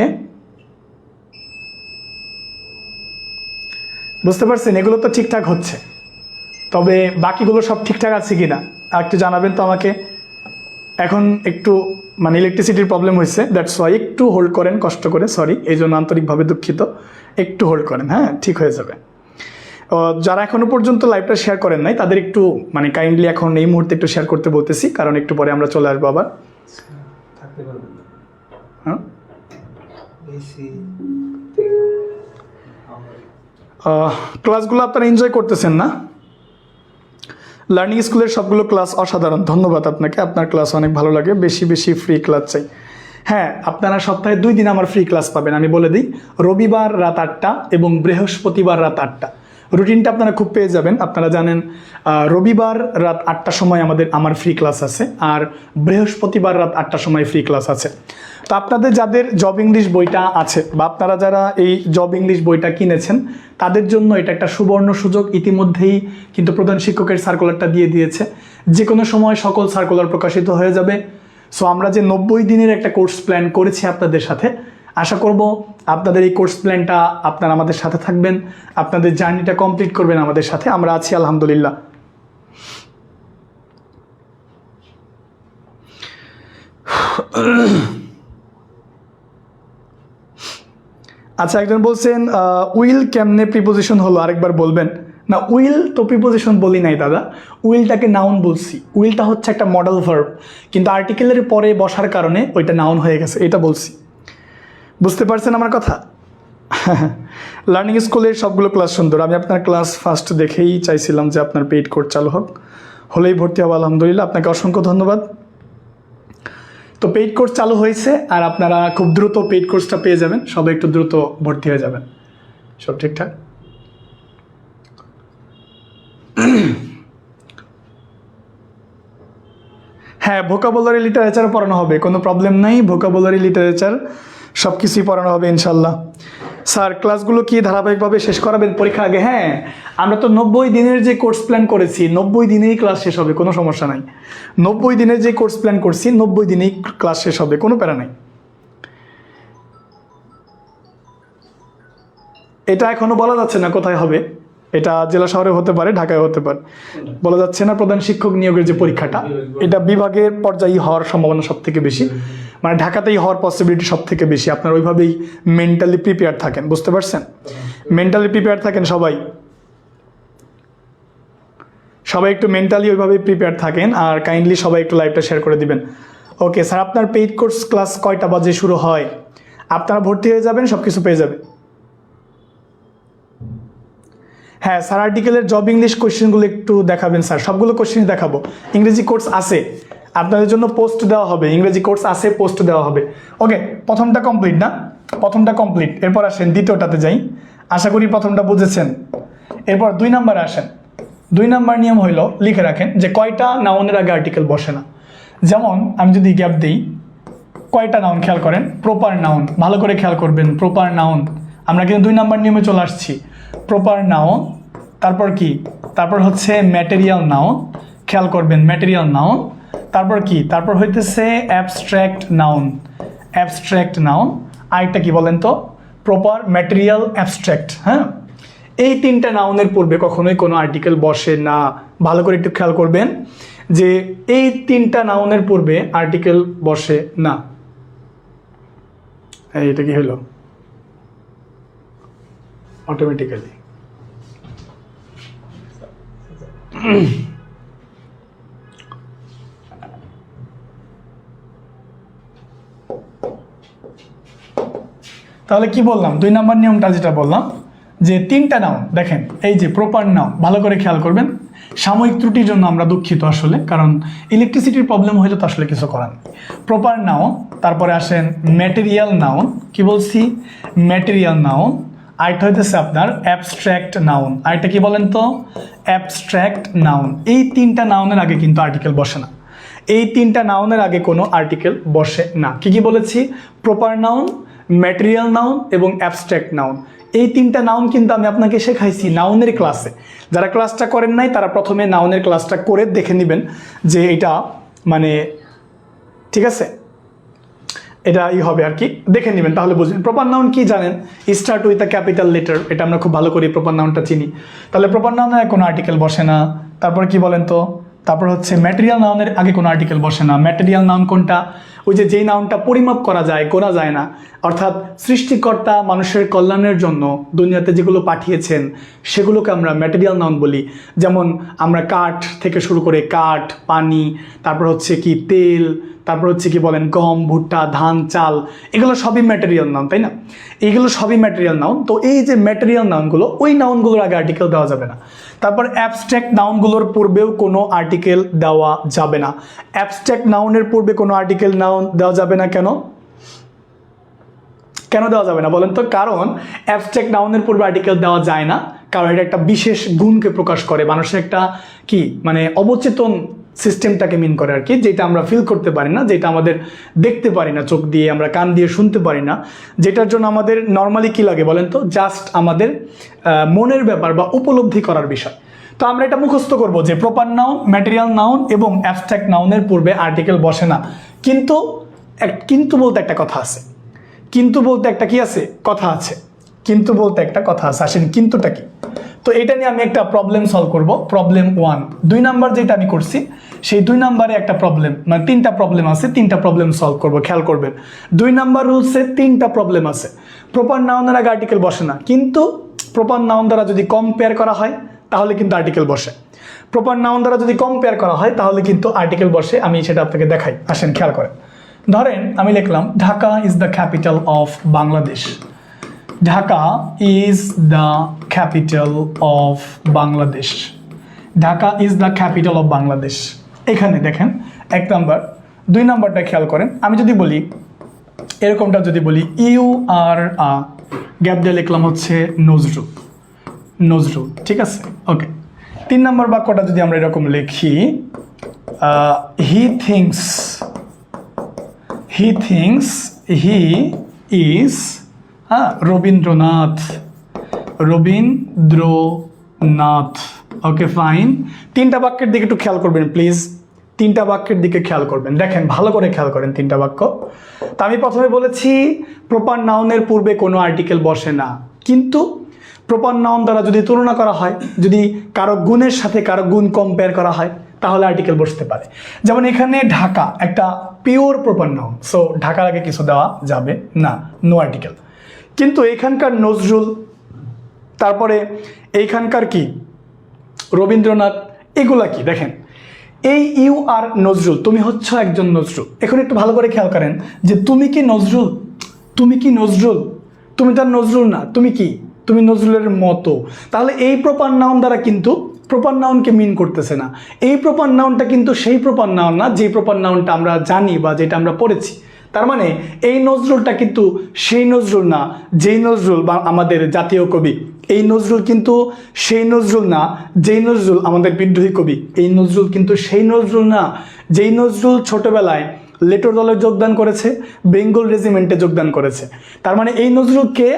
বুঝতে পারছেন, এগুলো তো ঠিকঠাক হচ্ছে, তবে বাকিগুলো সব ঠিকঠাক আছে কিনা একটু জানাবেন তো আমাকে। এখন একটু মানে ইলেকট্রিসিটির প্রবলেম হয়েছে, দ্যাটস ওয়াই একটু হোল্ড করেন কষ্ট করে, সরি এই জন্য আন্তরিকভাবে দুঃখিত, একটু হোল্ড করেন, হ্যাঁ ঠিক হয়ে যাবে। যারা এখনো পর্যন্ত লাইভটা শেয়ার করেন নাই তাদের একটু মানে কাইন্ডলি এখন এই মুহূর্তে একটু শেয়ার করতে বলতেছি, কারণ একটু পরে আমরা চলে আসবো আবার। থাকতে পারবেন না। হ্যাঁ, বেশি ক্লাসগুলো আপনারা এনজয় করতেছেন না? লার্নিং স্কুলের সবগুলো ক্লাস অসাধারণ, ধন্যবাদ আপনাকে, আপনার ক্লাস অনেক ভালো লাগে, বেশি বেশি ফ্রি ক্লাস চাই। হ্যাঁ, আপনারা সপ্তাহে 2 দিন আমার ফ্রি ক্লাস পাবেন, আমি বলে দিই, রবিবার রাত 8টা এবং বৃহস্পতিবার রাত 8টা। রুটিনটা আপনারা খুব পেয়ে যাবেন, আপনারা জানেন রবিবার রাত 8টার সময় আমার ফ্রি ক্লাস আছে, আর বৃহস্পতিবার রাত 8টার সময় ফ্রি ক্লাস আছে। তো আপনাদের যাদের জব ইংলিশ বইটা আছে বা আপনারা যারা এই জব ইংলিশ বইটা কিনেছেন তাদের জন্য এটা একটা সুবর্ণ সুযোগ। ইতিমধ্যেই কিন্তু প্রধান শিক্ষকের সার্কুলারটা দিয়ে দিয়েছে, যে কোনো সময় সকল সার্কুলার প্রকাশিত হয়ে যাবে। সো আমরা যে 90 দিনের একটা কোর্স প্ল্যান করেছি আপনাদের সাথে, আশা করব আপনাদের এই কোর্স প্ল্যানটা আপনারা আমাদের সাথে থাকবেন, আপনাদের জার্নিটা কমপ্লিট করবেন আমাদের সাথে, আমরা আছি আলহামদুলিল্লাহ। আচ্ছা, একজন বলছেন উইল কেমনে প্রিপোজিশন হলো, আরেকবার বলবেন? না, উইল তো প্রিপোজিশন বলি নাই দাদা, উইলটাকে নাউন বলছি। উইলটা হচ্ছে একটা মডেল ভার্ব, কিন্তু আর্টিকেলের পরে বসার কারণে ওইটা নাউন হয়ে গেছে, এটা বলছি। বুঝতে পারছেন আমার কথা? লার্নিং স্কুলের সবগুলো ক্লাস সুন্দর, আমি আপনার ক্লাস ফার্স্ট দেখেই চাইছিলাম যে আপনার পেইড কোর্স চালু হোক, হলেই ভর্তি হবো আলহামদুলিল্লাহ, আপনাকে অসংখ্য ধন্যবাদ। তো পেইড কোর্স চালু হয়েছে আর আপনারা খুব দ্রুত পেইড কোর্সটা পেয়ে যাবেন, সবাই একটু দ্রুত ভর্তি হয়ে যাবেন, সব ঠিকঠাক। হ্যাঁ, ভোকাবুলারি লিটারেচার পড়ানো হবে, কোনো প্রবলেম নাই, ভোকাবুলারি লিটারেচার সব কিছুই পড়ানো হবে ইনশাল্লাহ। স্যার ক্লাসগুলো কি ধারাবাহিকভাবে শেষ করাবেন পরীক্ষা আগে? হ্যাঁ, আমরা তো 90 দিনের যে কোর্স প্ল্যান করেছি 90 দিনেই ক্লাস শেষ হবে, কোনো সমস্যা নাই। 90 দিনের যে কোর্স প্ল্যান করছি 90 দিনেই ক্লাস শেষ হবে, কোনো প্যারা নাই। এটা এখনো বলা যাচ্ছে না কোথায় হবে, এটা জেলা শহরে হতে পারে, ঢাকায় হতে পারে, বলা যাচ্ছে না। প্রধান শিক্ষক নিয়োগের যে পরীক্ষাটা, এটা বিভাগের পর্যায়ে হওয়ার সম্ভাবনা সব থেকে বেশি, মানে ঢাকাতেই হওয়ার পসিবিলিটি সব থেকে বেশি। আপনারা ওইভাবেই মেন্টালি প্রিপেয়ার থাকেন, বুঝতে পারছেন? মেন্টালি প্রিপেয়ার থাকেন সবাই, সবাই একটু মেন্টালি ওইভাবেই প্রিপেয়ার থাকেন, আর কাইন্ডলি সবাই একটু লাইভটা শেয়ার করে দিবেন। ওকে স্যার, আপনার পেইড কোর্স ক্লাস কয়টা বাজে শুরু হয়? আপনারা ভর্তি হয়ে যাবেন, সব কিছু পেয়ে যাবে। হ্যাঁ স্যার, আর্টিকেলের জব ইংলিশ কোশ্চেনগুলো একটু দেখাবেন স্যার, সবগুলো কোশ্চেন দেখাবো। ইংরেজি কোর্স আছে, আপনাদের জন্য পোস্ট দেওয়া হবে, ইংরেজি কোর্স আছে, পোস্ট দেওয়া হবে। ওকে, প্রথমটা কমপ্লিট না? প্রথমটা কমপ্লিট, এরপর আসেন দ্বিতীয়টাতে যাই। আশা করি প্রথমটা বুঝেছেন। এরপর 2 নম্বরে আসেন। 2 নম্বর নিয়ম হইল, লিখে রাখেন যে কয়টা নাউনের আগে আর্টিকেল বসে না। যেমন আমি যদি গ্যাপ দিই, কয়টা নাউন খেয়াল করেন, প্রপার নাউন, ভালো করে খেয়াল করবেন, প্রপার নাউন। আমরা কিন্তু 2 নম্বর নিয়মে চলে আসছি। প্রপার নাউন, তারপর কি? তারপর হচ্ছে ম্যাটেরিয়াল নাউন, খেয়াল করবেন, ম্যাটেরিয়াল নাউন। তারপর কি? তারপর হইতেছে অ্যাবস্ট্রাক্ট নাউন, অ্যাবস্ট্রাক্ট নাউন। আরেকটা কি বলেন তো? Proper, material, abstract. হ্যাঁ, এই 3টা নাউনের পূর্বে কখনোই কোনো আর্টিকেল বসে না। ভালো করে একটু খেয়াল করবেন যে এই 3টা নাউনের পূর্বে আর্টিকেল বসে না। এটা কি হলো? অটোমেটিক্যালি তাহলে কি বললাম? 2 নম্বর নিয়মটা যেটা বললাম যে 3টা নাউন, দেখেন এই যে প্রপার নাউন, ভালো করে খেয়াল করবেন। সাময়িক ত্রুটির জন্য আমরা দুঃখিত আসলে, কারণ ইলেকট্রিসিটির প্রবলেম হইলে তো আসলে কিছু করার নেই। প্রপার নাউন, তারপরে আসেন ম্যাটেরিয়াল নাউন, কি বলছি? Material noun. আরেকটা হইতেছে আপনার অ্যাবস্ট্রাক্ট নাউন। আরেকটা কি বলেন তো? Abstract noun. এই 3টা নাউনের আগে কিন্তু আর্টিকেল বসে না। এই 3টা নাউনের আগে কোনো আর্টিকেল বসে না। কি কি বলেছি? প্রপার নাউন, ম্যাটেরিয়াল নাউন এবং অ্যাবস্ট্রাক্ট নাউন। এই 3টা নাউন কিন্তু আমি আপনাকে শেখাইছি নাউনের ক্লাসে। যারা ক্লাসটা করেন নাই তারা প্রথমে নাউনের ক্লাসটা করে দেখে নেবেন যে এটা মানে ঠিক আছে। এটা হবে আর কি, দেখে নেবেন তাহলে বুঝবেন। প্রপার নাউন কি জানেন? Start with a capital letter, এটা আমরা খুব ভালো করে প্রপার নাউনটা চিনি। তাহলে প্রপার নাউনে কোনো আর্টিকেল বসে না। তারপর কি বলেন তো? তারপর হচ্ছে ম্যাটেরিয়াল নাউনের আগে কোনো আর্টিকেল বসে না। ম্যাটেরিয়াল নাউন কোনটা? ওই যে যেই নাউনটা পরিমাপ করা যায়, গোনা যায় না, অর্থাৎ সৃষ্টিকর্তা মানুষের কল্যাণের জন্য দুনিয়াতে যেগুলো পাঠিয়েছেন সেগুলোকে আমরা ম্যাটেরিয়াল নাউন বলি। যেমন আমরা কাঠ থেকে শুরু করে কাঠ, পানি, তারপর হচ্ছে কি তেল, তারপর হচ্ছে কি বলেন গম, ভুট্টা, ধান, চাল, এগুলো সবই ম্যাটেরিয়াল নাউন, তাই না? এইগুলো সবই ম্যাটেরিয়াল নাউন। তো এই যে ম্যাটেরিয়াল নাউনগুলো, ওই নাউনগুলোর আগে আর্টিকেল দেওয়া যাবে না। তারপর অ্যাবস্ট্রাক্ট নাউনগুলোর পূর্বেও কোনো আর্টিকেল দেওয়া যাবে না। অ্যাবস্ট্রাক্ট নাউনের পূর্বে কোনো আর্টিকেল নাউন দেওয়া যাবে না। কেন কেন দেওয়া যাবে না বলেন তো? কারণ অ্যাবস্ট্রাক্ট নাউনের পূর্বে আর্টিকেল দেওয়া যায় না, কারণ এটা একটা বিশেষ গুণকে প্রকাশ করে, মানুষের একটা কি মানে অবচেতন সিস্টেমটাকে মিন করে আর কি, যেটা আমরা ফিল করতে পারি না, যেটা আমাদের দেখতে পারি না চোখ দিয়ে, আমরা কান দিয়ে শুনতে পারি না, যেটার জন্য আমাদের নর্মালি কি লাগে বলেন তো? জাস্ট আমাদের মনের ব্যাপার বা উপলব্ধি করার বিষয়। তো আমরা এটা মুখস্থ করব যে প্রপার নাউন, ম্যাটেরিয়াল নাউন এবং অ্যাবস্ট্রাক্ট নাউনের পূর্বে আর্টিকেল বসে না। কিন্তু কিন্তু বলতে একটা কথা আছে। কিন্তু বলতে একটা কি আছে? কথা আছে। কিন্তু বলতে একটা কথা আছে। আসেন কিন্তুটা কি? তো এটা নিয়ে আমি একটা প্রবলেম সলভ করব। প্রবলেম 1, 2 নাম্বার যেটা আমি করছি সেই 2 নাম্বারে একটা প্রবলেম, মানে 3টা প্রবলেম আছে, 3টা প্রবলেম সলভ করব। খেয়াল করবেন 2 নাম্বার রুলসে 3টা প্রবলেম আছে। প্রপার নাউনের আগে আর্টিকেল বসে না, কিন্তু প্রপার নাউন দ্বারা যদি কম্পেয়ার করা হয় তাহলে কিন্তু আর্টিকেল বসে। প্রপার নাউন দ্বারা যদি কম্পেয়ার করা হয় তাহলে কিন্তু আর্টিকেল বসে। আমি সেটা আপনাকে দেখাই, আসেন খেয়াল করেন। ধরেন আমি লিখলাম Dhaka is the capital of Bangladesh. Dhaka is the capital of Bangladesh. Dhaka is the capital of Bangladesh. এখানে দেখেন 1 নাম্বার। 2 নাম্বারটা খেয়াল করেন। আমি যদি বলি এরকমটা, যদি বলি ইউ আর গ্যাপ দিয়ে লিখলাম হচ্ছে নজরুল। নজরুল, ঠিক আছে, ওকে। 3 নাম্বার বাক্যটা যদি আমরা এরকম লিখি he thinks he is Rabindranath. Rabindranath, okay fine. 3টা বাক্যের দিকে একটু খেয়াল করবেন প্লিজ। 3টা বাক্যের দিকে খেয়াল করবেন, দেখেন ভালো করে খেয়াল করেন 3টা বাক্য। তা আমি প্রথমে বলেছি প্রপার নাউনের পূর্বে কোনো আর্টিকেল বসে না, কিন্তু প্রপার নাউন দ্বারা যদি তুলনা করা হয়, যদি কারো গুণের সাথে কারো গুণ কম্পেয়ার করা হয় তাহলে আর্টিকেল বসতে পারে। যেমন এখানে ঢাকা একটা পিওর প্রপার নাউন, সো ঢাকার আগে কিছু দেওয়া যাবে না, নো আর্টিকেল। কিন্তু এখানকার নজরুল, তারপরে এইখানকার কি রবীন্দ্রনাথ, এগুলা কি দেখেন, এই ইউ আর নজরুল, তুমি হচ্ছ একজন নজরুল। এখন একটু ভালো করে খেয়াল করেন যে তুমি কি নজরুল? তুমি কি নজরুল? তুমি তার নজরুল না, তুমি কি? তুমি নজরুলের মতো। তাহলে এই প্রপার নাউন দ্বারা কিন্তু প্রপার নাউনকে মিন করতেছে না। এই প্রপার নাউনটা কিন্তু সেই প্রপার নাউন না যে প্রপার নাউনটা আমরা জানি বা যেটা আমরা পড়েছি। তার মানে এই নজরুলটা কিন্তু সেই নজরুল না যেই নজরুল বা আমাদের জাতীয় কবি। এই নজরুল কিন্তু সেই নজরুল না যেই নজরুল আমাদের বিদ্রোহী কবি। এই নজরুল কিন্তু সেই নজরুল না যেই নজরুল ছোটবেলায় লেটোর দলে যোগদান করেছে, বেঙ্গল রেজিমেন্টে যোগদান করেছে। তার মানে এই নজরুল কে?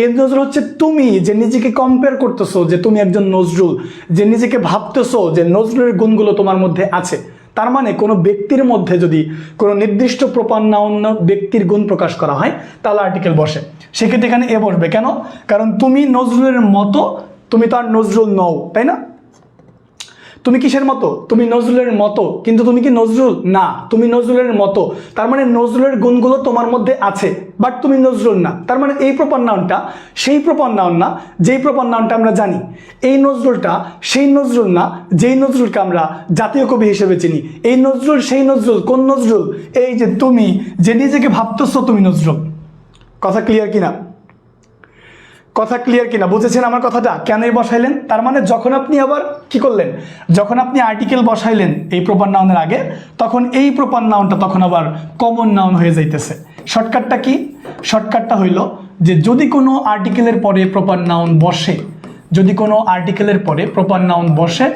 এই নজরুল হচ্ছে তুমি, যে নিজেকে কম্পেয়ার করতেছো যে তুমি একজন নজরুল, যে নিজেকে ভাবতেছো যে নজরুলের গুণগুলো তোমার মধ্যে আছে। তার মানে কোনো ব্যক্তির মধ্যে যদি কোনো নির্দিষ্ট প্রপার নাউন ব্যক্তির গুণ প্রকাশ করা হয় তাহলে আর্টিকেল বসে। সেক্ষেত্রে এখানে এ বসবে কেন? কারণ তুমি নজরুলের মতো, তুমি তো আর নজরুল নও, তাই না? তুমি কিসের মতো? তুমি নজরুলের মতো, কিন্তু তুমি কি নজরুল না, তুমি নজরুলের মতো। তার মানে নজরুলের গুণগুলো তোমার মধ্যে আছে, বাট তুমি নজরুল না। তার মানে এই প্রপার নাউনটা সেই প্রপার নাউন না যেই প্রপার নাউনটা আমরা জানি। এই নজরুলটা সেই নজরুল না যেই নজরুলকে আমরা জাতীয় কবি হিসেবে চিনি। এই নজরুল সেই নজরুল, কোন নজরুল? এই যে তুমি, যে নিজেকে ভাবতেছো তুমি নজরুল। কথা ক্লিয়ার কিনা? কথা ক্লিয়ার কিনা? বুঝেছেন আমার কথাটা? কেনই বসাইলেন? তার মানে যখন আপনি আবার কি করলেন, যখন আপনি আর্টিকেল বসাইলেন এই প্রপার নাউনের আগে, তখন এই প্রপার নাউনটা তখন আবার কমন নাউন হয়ে যাইতেছে। শর্টকাটটা কি? শর্টকাটটা হইল যে যদি কোনো আর্টিকেলের পরে প্রপার নাউন বসে, যদি কোনো আর্টিকেলের পরে প্রপার নাউন বসে,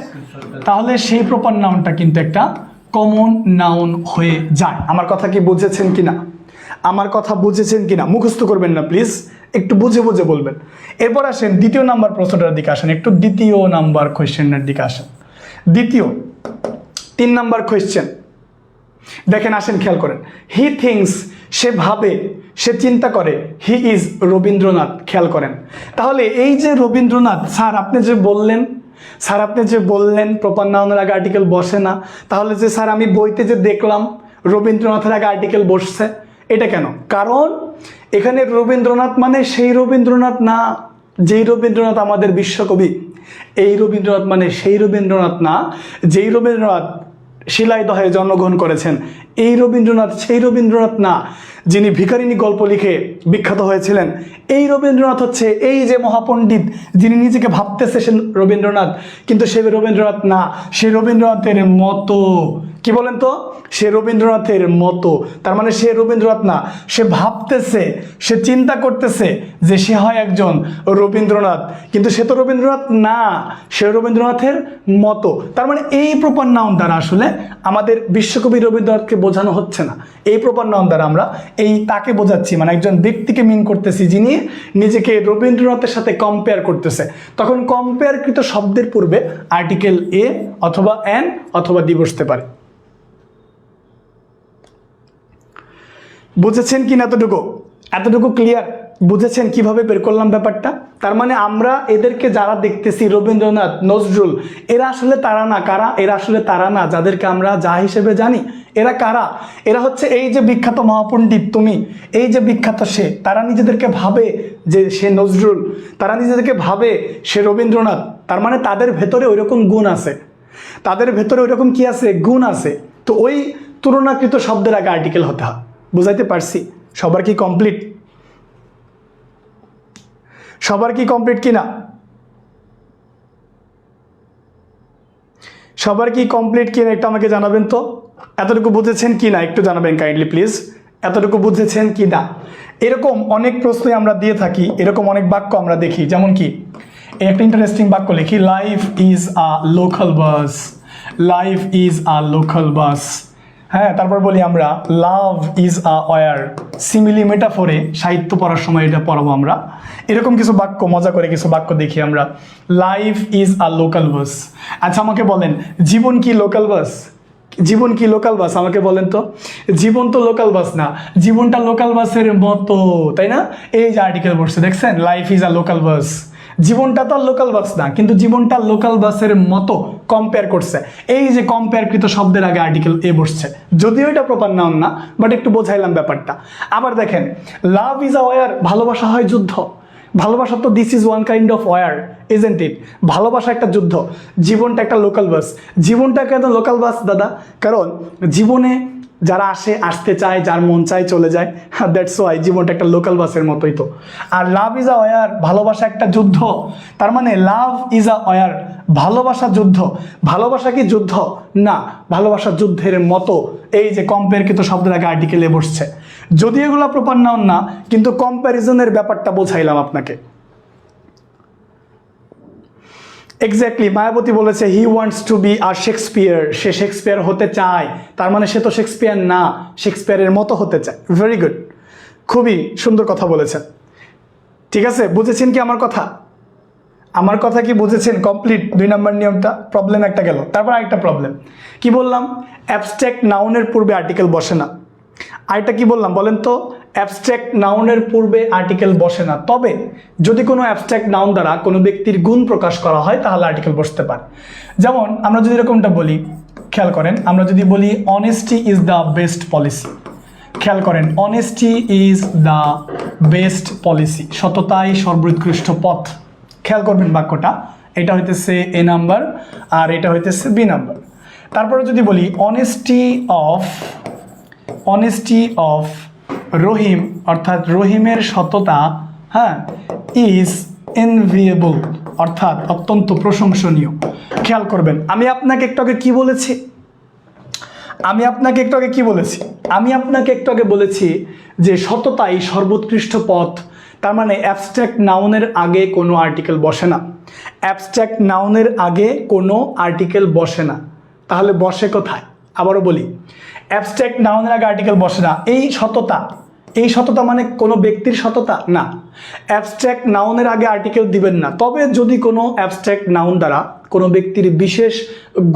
তাহলে সেই প্রপার নাউনটা কিন্তু একটা কমন নাউন হয়ে যায়। আমার কথা কি বুঝেছেন কিনা? আমার কথা বুঝেছেন কিনা? মুখস্থ করবেন না প্লিজ, একটু বুঝে বুঝে বলবেন। এরপর আসেন 2য় নাম্বার প্রশ্নটার দিকে আসেন, একটু 2য় নাম্বার কোয়েশ্চেনের দিকে আসেন। 3 নাম্বার কোয়েশ্চেন দেখেন, আসেন খেয়াল করেন। হি থিংস সে ভাবে, সে চিন্তা করে, হি ইজ রবীন্দ্রনাথ। খেয়াল করেন, তাহলে এই যে রবীন্দ্রনাথ, স্যার আপনি যে বললেন প্রপার নাউনের আগে আর্টিকেল বসে না, তাহলে যে স্যার আমি বইতে যে দেখলাম রবীন্দ্রনাথের আগে আর্টিকেল বসছে, এটা কেন? কারণ এখানে রবীন্দ্রনাথ মানে সেই রবীন্দ্রনাথ না যেই রবীন্দ্রনাথ আমাদের বিশ্বকবি। এই রবীন্দ্রনাথ মানে সেই রবীন্দ্রনাথ না যেই রবীন্দ্রনাথ শিলাইদহে জন্মগ্রহণ করেছেন। এই রবীন্দ্রনাথ সেই রবীন্দ্রনাথ না যিনি ভিখারিনী গল্প লিখে বিখ্যাত হয়েছিলেন। এই রবীন্দ্রনাথ হচ্ছে এই যে মহাপণ্ডিত যিনি নিজেকে ভাবতেছে সে রবীন্দ্রনাথ, কিন্তু সে রবীন্দ্রনাথ না, সে রবীন্দ্রনাথের মতো। কি বলেন তো? সে রবীন্দ্রনাথের মতো, তার মানে সে রবীন্দ্রনাথ না, সে ভাবতেছে, সে চিন্তা করতেছে যে সে হয় একজন রবীন্দ্রনাথ, কিন্তু সে তো রবীন্দ্রনাথ না, সে রবীন্দ্রনাথের মতো। তার মানে এই প্রপার নাউন দ্বারা আসলে আমাদের বিশ্বকবি রবীন্দ্রনাথকে বোঝানো হচ্ছে না। এই প্রপার নাউন দ্বারা আমরা তাকে বোঝাচ্ছি, মানে একজন ব্যক্তিকে মিন করতেছি যিনি নিজেকে রবীন্দ্রনাথের সাথে কম্পেয়ার করতেছে। তখন কম্পেয়ারকৃত শব্দের পূর্বে আর্টিকেল এ অথবা এন অথবা দি বসতে পারে। বুঝেছেন কি না? এতটুকু ক্লিয়ার? বুঝেছেন কিভাবে বের করলাম ব্যাপারটা? তার মানে আমরা এদেরকে যারা দেখতেছি রবীন্দ্রনাথ, নজরুল, এরা আসলে তারা না। কারা? এরা আসলে তারা না যাদেরকে আমরা যা হিসেবে জানি। এরা কারা? এরা হচ্ছে এই যে বিখ্যাত মহাপণ্ডিত তুমি, এই যে বিখ্যাত সে, তারা নিজেদেরকে ভাবে যে সে নজরুল, তারা নিজেদেরকে ভাবে সে রবীন্দ্রনাথ। তার মানে তাদের ভেতরে ওইরকম গুণ আছে, তাদের ভেতরে ওইরকম কি আছে? গুণ আছে। তো ওই তুলনাকৃত শব্দের আগে আর্টিকেল হতে হয়। বুঝাইতে পারছি? সবার কি কমপ্লিট? সবার কি কমপ্লিট কিনা? সবার কি কমপ্লিট কিনা একটু আমাকে জানাবেন তো। এতটুকু বুঝেছেন কি না একটু জানাবেন কাইন্ডলি প্লিজ। এতটুকু বুঝেছেন কি না? এরকম অনেক প্রশ্নই আমরা দিয়ে থাকি, এরকম অনেক বাক্য আমরা দেখি। যেমন কি একটা ইন্টারেস্টিং বাক্য লিখি, life is a local bus. Life is a local bus. হ্যাঁ, তারপর বলি আমরা love is a war. Simile মেটাফোরে সাহিত্য পড়ার সময় এটা পড়াবো আমরা। এরকম কিছু বাক্য, মজা করে কিছু বাক্য দেখি আমরা। লাইফ ইজ আ লোকাল বাস। আচ্ছা আমাকে বলেন, জীবন কি লোকাল বাস? জীবন কি লোকাল বাস? আমাকে বলেন তো। জীবন তো লোকাল বাস না, জীবনটা লোকাল বাসের মতো, তাই না? এই যে আর্টিকেল বসছে দেখছেন, লাইফ ইজ আ লোকাল বাস। জীবনটা তো লোকাল বাস না, কিন্তু জীবনটা লোকাল বাসের মতো কম্পেয়ার করছে। এই যে কম্পেয়ারকৃত শব্দের আগে আর্টিকেল এ বসছে, যদিও এটা প্রপার নাউন না, বাট একটু বোঝাইলাম ব্যাপারটা। আবার দেখেন, লাভ ইজ আ ওয়ার, ভালোবাসা হয় যুদ্ধ। ভালোবাসা তো this is one kind of war, isn't it? ভালোবাসা একটা যুদ্ধ, জীবনটা একটা লোকাল বাস। জীবনটা কেন লোকাল বাস দাদা? কারণ জীবনে যারা আসতে চায়, যার মন চায় চলে যায়, দ্যাটস ওয়াই জীবনটা একটা লোকাল বাসের মতোই তো। আর লাভ ইজ আ ওয়ার, ভালোবাসা একটা যুদ্ধ। তার মানে লাভ ইজ আ ওয়ার, ভালোবাসা যুদ্ধ। ভালোবাসা কি যুদ্ধ? না, ভালোবাসা যুদ্ধের মতো। এই যে কম্পেয়ারকৃত শব্দের আগে আর্টিকেলে বসছে, যদি এগুলো প্রপার নাউন না, কিন্তু কম্প্যারিজনের ব্যাপারটা বোঝাইলাম আপনাকে। এক্স্যাক্টলি, মায়াবতী বলেছে he wants to be a Shakespeare. সে শেক্সপিয়ার হতে চায়, তার মানে সে তো শেক্সপিয়ার না, শেক্সপিয়ারের মতো হতে চায়। ভেরি গুড, খুবই সুন্দর কথা বলেছেন। ঠিক আছে, বুঝেছেন কি আমার কথা? আমার কথা কি বুঝেছেন? কমপ্লিট 2 নম্বর নিয়মটা। প্রবলেম একটা গেল। তারপর আরেকটা প্রবলেম কি বললাম? অ্যাবস্ট্রাক্ট নাউনের পূর্বে আর্টিকেল বসে না। আরেকটা কি বললাম বলেন তো? অ্যাবস্ট্রাক্ট নাউনের পূর্বে আর্টিকেল বসে না, তবে যদি কোনো অ্যাবস্ট্রাক্ট নাউন দ্বারা কোনো ব্যক্তির গুণ প্রকাশ করা হয় তাহলে আর্টিকেল বসতে পারে। যেমন আমরা যদি এরকমটা বলি, খেয়াল করেন, আমরা যদি বলি honesty is the best policy. খেয়াল করেন, honesty is the best policy, সততাই সর্বোৎকৃষ্ট পথ। খেয়াল করবেন বাক্যটা, এটা হইতেছে এ নাম্বার আর এটা হইতেছে বি নাম্বার। তারপরে যদি বলি অনেস্টি অফ রহিম, অর্থাৎ রহিমের সততা, হ্যাঁ, ইজ এনভিয়েবল, অর্থাৎ অত্যন্ত প্রশংসনীয়। খেয়াল করবেন, আমি আপনাকে একটু আগে কি বলেছি? আমি আপনাকে একটু আগে বলেছি যে সততাই সর্বোৎকৃষ্ট পথ। তার মানে অ্যাবস্ট্রাক্ট নাউনের আগে কোনো আর্টিকেল বসে না। অ্যাবস্ট্রাক্ট নাউনের আগে কোনো আর্টিকেল বসে না, তাহলে বসে কোথায়? আবারও বলি, অ্যাবস্ট্রাক্ট নাউনের আগে আর্টিকেল বসে না। এই সততা মানে কোনো ব্যক্তির সততা না। অ্যাবস্ট্রাক্ট নাউনের আগে আর্টিকেল দিবেন না, তবে যদি কোনো অ্যাবস্ট্রাক্ট নাউন দ্বারা কোনো ব্যক্তির বিশেষ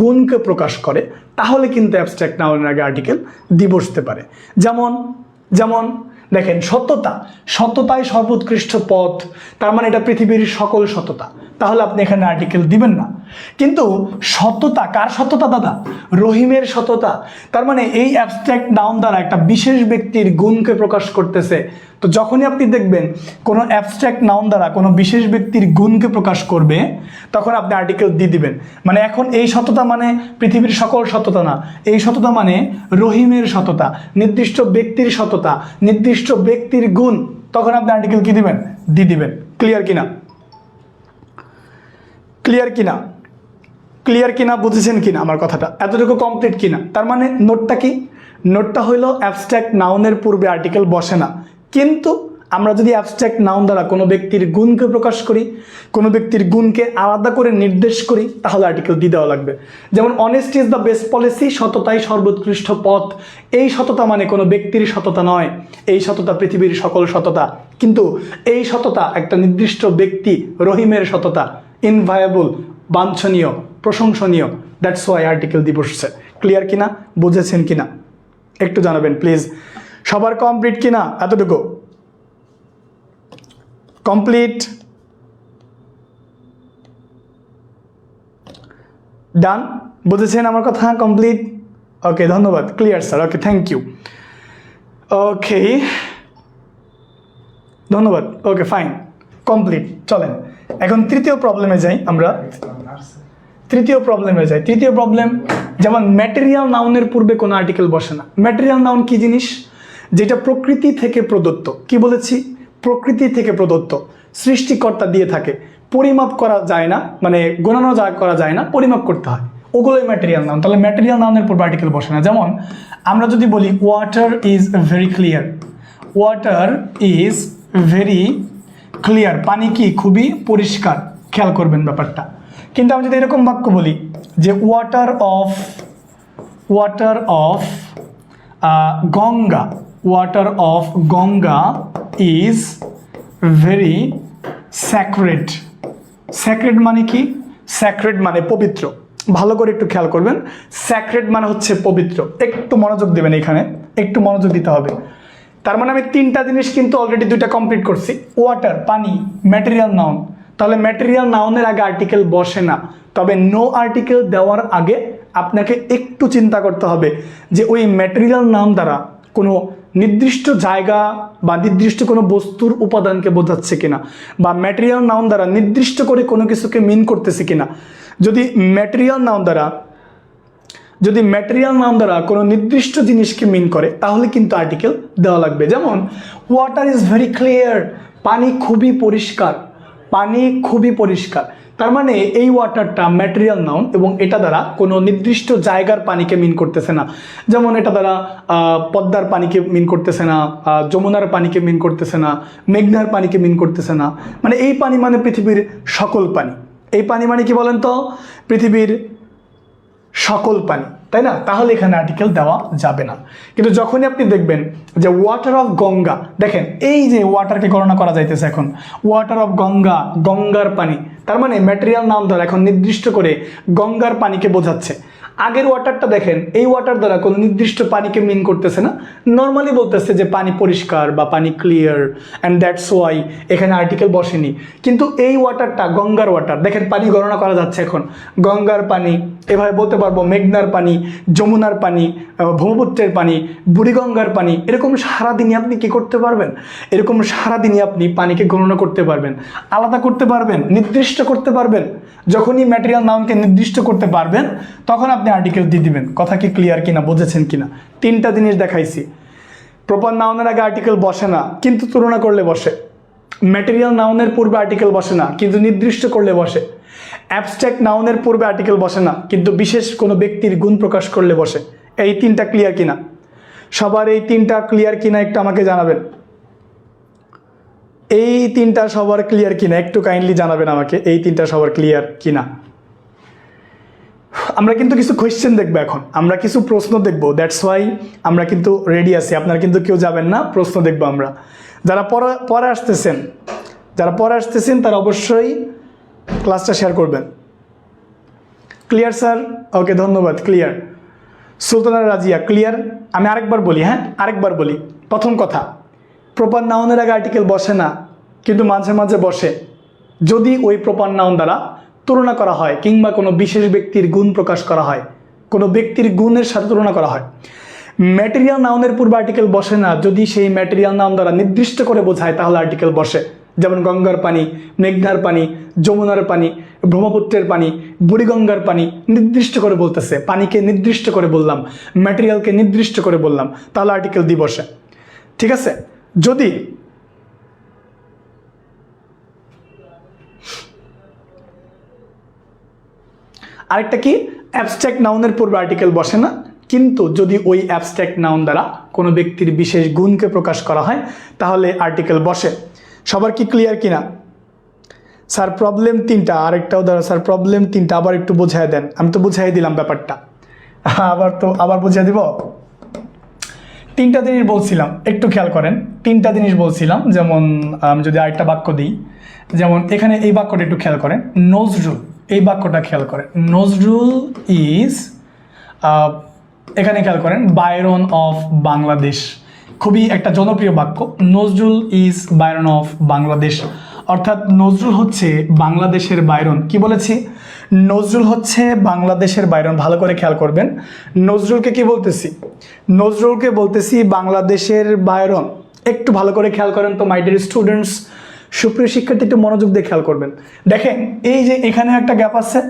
গুণকে প্রকাশ করে তাহলে কিন্তু অ্যাবস্ট্রাক্ট নাউনের আগে আর্টিকেল দিয়ে বসতে পারে। যেমন যেমন দেখেন সত্যতাই সর্বোৎকৃষ্ট পথ, তার মানে এটা পৃথিবীর সকল সত্যতা, তাহলে আপনি এখানে আর্টিকেল দিবেন না। কিন্তু সত্যতা কার সত্যতা দাদা? রহিমের সত্যতা, তার মানে এই অ্যাবস্ট্রাক্ট নাউন দ্বারা একটা বিশেষ ব্যক্তির গুণকে প্রকাশ করতেছে। তো যখনই আপনি দেখবেন কোনো অ্যাবস্ট্রাক্ট নাউন দ্বারা কোনো বিশেষ ব্যক্তির গুণকে প্রকাশ করবে, তখন আপনি আর্টিকেল দিয়ে দিবেন। মানে এখন এই সত্যতা মানে পৃথিবীর সকল সত্যতা না, এই সত্যতা মানে রহিমের সত্যতা, নির্দিষ্ট ব্যক্তির সত্যতা, নির্দিষ্ট ব্যক্তির গুণ, তখন আপনি আর্টিকেল কি দিবেন? দিয়ে দিবেন। ক্লিয়ার কিনা? ক্লিয়ার কিনা? ক্লিয়ার কিনা? বুঝেছেন কিনা আমার কথাটা? এতটুকু কমপ্লিট কিনা? তার মানে নোটটা কি? নোটটা হইলো অ্যাবস্ট্রাক্ট নাউনের পূর্বে আর্টিকেল বসে না, কিন্তু আমরা যদি অ্যাবস্ট্রাক্ট নাউন দ্বারা কোনো ব্যক্তির গুণকে প্রকাশ করি, কোনো ব্যক্তির গুণকে আলাদা করে নির্দেশ করি, তাহলে আর্টিকেল দিয়ে দেওয়া লাগবে। যেমন honesty is the best policy, সততাই সর্বোৎকৃষ্ট পথ। এই সততা মানে কোনো ব্যক্তির সততা নয়, এই সততা পৃথিবীর সকল সততা, কিন্তু এই সততা একটা নির্দিষ্ট ব্যক্তি রহিমের সততা, ইনভায়াবল, বাঞ্ছনীয়, প্রশংসনীয়। দ্যাটস ওয়াই আর্টিকেল দিয়ে বসছে। ক্লিয়ার কিনা? বুঝেছেন কিনা একটু জানাবেন প্লিজ। সবার কমপ্লিট কিনা? এতটুকু কমপ্লিট? ডান? বুঝেছেন আমার কথা? কমপ্লিট? ওকে, ধন্যবাদ। Clear sir. Okay, thank you. Okay, ধন্যবাদ। Okay, fine, complete. চলেন এখন তৃতীয় প্রবলেমে যাই আমরা। তৃতীয় প্রবলেম, যেমন ম্যাটেরিয়াল নাউনের পূর্বে কোনো আর্টিকেল বসে না। ম্যাটেরিয়াল নাউন কি জিনিস? যেটা প্রকৃতি থেকে প্রদত্ত। কি বলেছি? প্রকৃতি থেকে প্রদত্ত, সৃষ্টিকর্তা দিয়ে থাকে, পরিমাপ করা যায় না, মানে গণনা করা যায় না, পরিমাপ করতে হয়, ওগুলোই ম্যাটেরিয়াল নাউন। তাহলে ম্যাটেরিয়াল নাউনের পূর্বে আর্টিকেল বসে না। যেমন আমরা যদি বলি water is very clear, water is very clear, পানি কি? খুবই পরিষ্কার। খেয়াল করবেন ব্যাপারটা। কিন্তু আমি যদি এরকম বাক্য বলি যে water of Ganga, water of Ganga is very sacred. Sacred মানে কি? স্যাক্রেড মানে পবিত্র। ভালো করে একটু খেয়াল করবেন, স্যাক্রেড মানে হচ্ছে পবিত্র। একটু মনোযোগ দেবেন, এখানে একটু মনোযোগ দিতে হবে। তার মানে আমি তিনটা জিনিস কিন্তু অলরেডি দুইটা কমপ্লিট করছি। ওয়াটার, পানি, ম্যাটেরিয়াল নাউন। তাহলে ম্যাটেরিয়াল নাউনের আগে আর্টিকেল বসে না, তবে নো আর্টিকেল দেওয়ার আগে আপনাকে একটু চিন্তা করতে হবে যে ওই ম্যাটেরিয়াল নাউন দ্বারা কোনো নির্দিষ্ট জায়গা বা নির্দিষ্ট কোনো বস্তুর উপাদানকে বোঝাচ্ছে কিনা, বা ম্যাটেরিয়াল নাউন দ্বারা নির্দিষ্ট করে কোনো কিছুকে মিন করতেছে কিনা। যদি ম্যাটেরিয়াল নাউন দ্বারা কোনো নির্দিষ্ট জিনিসকে মিন করে, তাহলে কিন্তু আর্টিকেল দেওয়া লাগবে। যেমন ওয়াটার ইজ ভেরি ক্লিয়ার, পানি খুবই পরিষ্কার, পানি খুবই পরিষ্কার। তার মানে এই ওয়াটারটা ম্যাটেরিয়াল নাউন এবং এটা দ্বারা কোনো নির্দিষ্ট জায়গার পানিকে মিন করতেছে না। যেমন এটা দ্বারা পদ্মার পানিকে মিন করতেছে না, যমুনার পানিকে মিন করতেছে না, মেঘনার পানিকে মিন করতেছে না। মানে এই পানি মানে পৃথিবীর সকল পানি। এই পানি মানে কি বলেন তো? পৃথিবীর সকল পানি, তাই না? তাহলে এখানে আর্টিকেল দেওয়া যাবে না। কিন্তু যখনই আপনি দেখবেন যে ওয়াটার অফ গঙ্গা, দেখেন এই যে ওয়াটারকে গণনা করা যাইতেছে এখন, ওয়াটার অফ গঙ্গা, গঙ্গার পানি, তার মানে ম্যাটেরিয়াল নাম দ্বারা এখন নির্দিষ্ট করে গঙ্গার পানিকে বোঝাচ্ছে। আগের ওয়াটারটা দেখেন, এই ওয়াটার দ্বারা কোনো নির্দিষ্ট পানিকে মিন করতেছে না, নর্মালি বলতেছে যে পানি পরিষ্কার বা পানি ক্লিয়ার, অ্যান্ড দ্যাটস ওয়াই এখানে আর্টিকেল বসেনি। কিন্তু এই ওয়াটারটা গঙ্গার ওয়াটার, দেখেন পানি গণনা করা যাচ্ছে এখন, গঙ্গার পানি, এভাবে বলতে পারবো মেঘনার পানি, যমুনার পানি, ব্রহ্মপুত্রের পানি, বুড়িগঙ্গার পানি। এরকম সারাদিনই আপনি কি করতে পারবেন? এরকম সারাদিনই আপনি পানিকে গণনা করতে পারবেন, আলাদা করতে পারবেন, নির্দিষ্ট করতে পারবেন। যখনই ম্যাটেরিয়াল নাউনকে নির্দিষ্ট করতে পারবেন, তখন আপনি আর্টিকেল দিয়ে দিবেন। কথা কি ক্লিয়ার কিনা? বুঝেছেন কিনা? তিনটা জিনিস দেখাইছি। প্রপার নাউনের আগে আর্টিকেল বসে না, কিন্তু তুলনা করলে বসে। ম্যাটেরিয়াল নাউনের পূর্বে আর্টিকেল বসে না, কিন্তু নির্দিষ্ট করলে বসে। অ্যাবস্ট্রাক্ট নাউনের পূর্বে আর্টিকেল বসে না, কিন্তু বিশেষ কোনো ব্যক্তির গুণ প্রকাশ করলে বসে। এই তিনটা ক্লিয়ার কিনা? সবার এই তিনটা ক্লিয়ার কিনা একটু আমাকে জানাবেন। এই তিনটা সবার ক্লিয়ার কিনা একটু কাইন্ডলি জানাবেন আমাকে, এই তিনটা সবার ক্লিয়ার কিনা। আমরা কিন্তু কিছু কোয়েশ্চেন দেখবো এখন, আমরা কিছু প্রশ্ন দেখবো। দ্যাটস ওয়াই আমরা কিন্তু রেডি আছি, আপনারা কিন্তু কেউ যাবেন না, প্রশ্ন দেখবো আমরা। যারা পরে আসতেছেন তারা অবশ্যই ক্লাসটা শেয়ার করবেন। Clear sir? ওকে, ধন্যবাদ। ক্লিয়ার। সুলতানা রাজিয়া ক্লিয়ার। আমি আরেকবার বলি, হ্যাঁ আরেকবার বলি, প্রথম কথা, প্রপার নাউনের আগে আর্টিকেল বসে না, কিন্তু মাঝে মাঝে বসে যদি ওই প্রপার নাউন দ্বারা তুলনা করা হয় কিংবা কোনো বিশেষ ব্যক্তির গুণ প্রকাশ করা হয়, কোনো ব্যক্তির গুণের সাথে তুলনা করা হয়। ম্যাটেরিয়াল নাউনের পূর্বে আর্টিকেল বসে না যদি সেই ম্যাটেরিয়াল নাউন দ্বারা নির্দিষ্ট করে বোঝায়, তাহলে আর্টিকেল বসে। যেমন গঙ্গার পানি, মেঘনার পানি, যমুনার পানি, ব্রহ্মপুত্রের পানি, বুড়িগঙ্গার পানি, নির্দিষ্ট করে বলতেছে। পানিকে নির্দিষ্ট করে বললাম, ম্যাটেরিয়ালকে নির্দিষ্ট করে বললাম, তাহলে আর্টিকেল দি বসে। ঠিক আছে? যদি আরেকটা কি, অ্যাবস্ট্রাক্ট নাউনের পূর্বে আর্টিকেল বসে না, কিন্তু যদি ওই অ্যাবস্ট্রাক্ট নাউন দ্বারা কোনো ব্যক্তির বিশেষ গুণকে প্রকাশ করা হয়, তাহলে আর্টিকেল বসে। সবার কি ক্লিয়ার কিনা? স্যার প্রবলেম 3টা, আরেকটাও ধরো স্যার প্রবলেম 3টা, আবার একটু বোঝায় দেন। আমি তো বুঝাই দিলাম ব্যাপারটা, আবার বুঝিয়ে দিব। 3টা জিনিস বলছিলাম, একটু খেয়াল করেন। 3টা জিনিস বলছিলাম, যেমন আমি যদি আরেকটা বাক্য দিই, যেমন এখানে এই বাক্যটা একটু খেয়াল করেন, নজরুল, এই বাক্যটা খেয়াল করেন, নজরুল ইজ, এখানে খেয়াল করেন বায়রন অফ বাংলাদেশ, খুবই একটা জনপ্রিয় বাক্য, Nazrul is Byron of Bangladesh, অর্থাৎ নজরুল হচ্ছে বাংলাদেশের বায়রন। কি বলেছি? নজরুল হচ্ছে বাংলাদেশের বায়রন। ভালো করে খেয়াল করবেন, নজরুলকে কি বলতেছি? নজরুলকে বলতেছি বাংলাদেশের বায়রন। একটু ভালো করে খেয়াল করেন তো মাই ডিয়ার স্টুডেন্টস, সুপ্রিয় শিক্ষার্থী, একটু মনোযোগ দিয়ে খেয়াল করবেন। দেখেন এই যে এখানে একটা গ্যাপ আছে,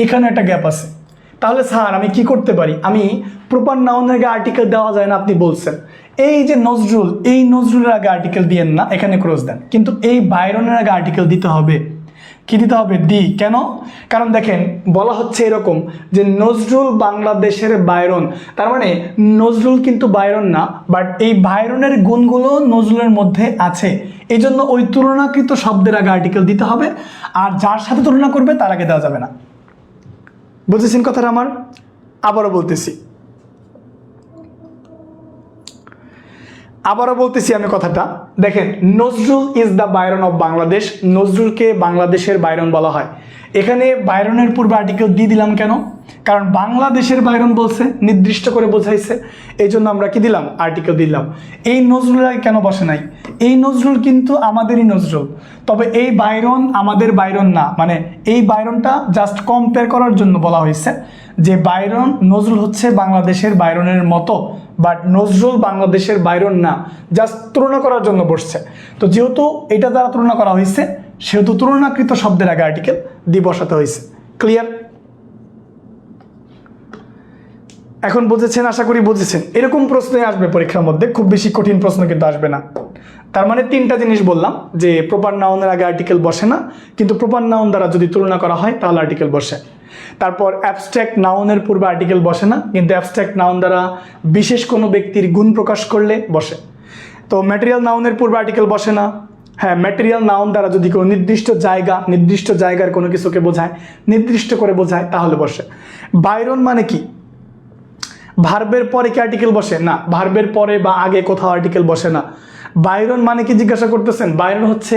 এখানে একটা গ্যাপ আছে, তাহলে স্যার আমি কি করতে পারি? আমি প্রপার নাউনের আগে আর্টিকেল দেওয়া যায় না, আপনি বলছেন। এই যে নজরুল, এই নজরুলের আগে আর্টিকেল দিয়েন না, এখানে ক্রস দেন, কিন্তু এই বায়রনের আগে আর্টিকেল দিতে হবে। কি দিতে হবে? দি। কেন? কারণ দেখেন বলা হচ্ছে এরকম যে নজরুল বাংলাদেশের বায়রন, তার মানে নজরুল কিন্তু বায়রন না, বাট এই বায়রনের গুণগুলো নজরুলের মধ্যে আছে, এই জন্য ওই তুলনাকৃত শব্দের আগে আর্টিকেল দিতে হবে, আর যার সাথে তুলনা করবে তার আগে দেওয়া যাবে না। বুঝেছেন কথাটা আমার? আবারও বলতেছি আমি কথাটা। দেখেন Nazrul is the Byron of Bangladesh, নজরুলকে বাংলাদেশের বায়রন বলা হয়। এখানে বায়রনের পূর্বে আর্টিকেল দিয়ে দিলাম কেন? কারণ বাংলাদেশের বায়রন বলছে, নির্দিষ্ট করে বোঝাইছে, এই জন্য আমরা কি দিলাম? আর্টিকেল দিলাম। এই নজরুল কেন বসে নাই? এই নজরুল কিন্তু আমাদেরই নজরুল, তবে এই বায়রন আমাদের বায়রন না, মানে এই বায়রনটা জাস্ট কম্পেয়ার করার জন্য বলা হয়েছে যে বায়রন, নজরুল হচ্ছে বাংলাদেশের বায়রনের মতো, বাট নজরুল বাংলাদেশের বায়রন না, জাস্ট তুলনা করার জন্য বসছে। তো যেহেতু এটা দ্বারা তুলনা করা হয়েছে, সেহেতু তুলনাকৃত শব্দের আগে আর্টিকেল দি বসাতে হয়েছে। ক্লিয়ার? এখন বুঝেছেন? আশা করি বুঝেছেন। এরকম প্রশ্নই আসবে পরীক্ষার মধ্যে, খুব বেশি কঠিন প্রশ্ন কিন্তু আসবে না। তার মানে 3টা জিনিস বললাম, যে প্রপার নাউনের আগে আর্টিকেল বসে না, কিন্তু প্রপার নাউন দ্বারা যদি তুলনা করা হয় তাহলে আর্টিকেল বসে। তারপর অ্যাবস্ট্রাক্ট নাউনের পূর্বে আর্টিকেল বসে না, কিন্তু অ্যাবস্ট্রাক্ট নাউন দ্বারা বিশেষ কোনো ব্যক্তির গুণ প্রকাশ করলে বসে। তো ম্যাটেরিয়াল নাউনের পূর্বে আর্টিকেল বসে না। হ্যাঁ, ম্যাটেরিয়াল নাউন দ্বারা যদি কোনো নির্দিষ্ট জায়গার কোনো কিছুকে বোঝায়, নির্দিষ্ট করে বোঝায়, তাহলে বসে। বায়রন মানে কি? ভার্বের পরে কি আর্টিকেল বসে? না, ভার্বের পরে বা আগে কোথাও আর্টিকেল বসে না। বায়রন মানে কি জিজ্ঞাসা করতেছেন? বায়রন হচ্ছে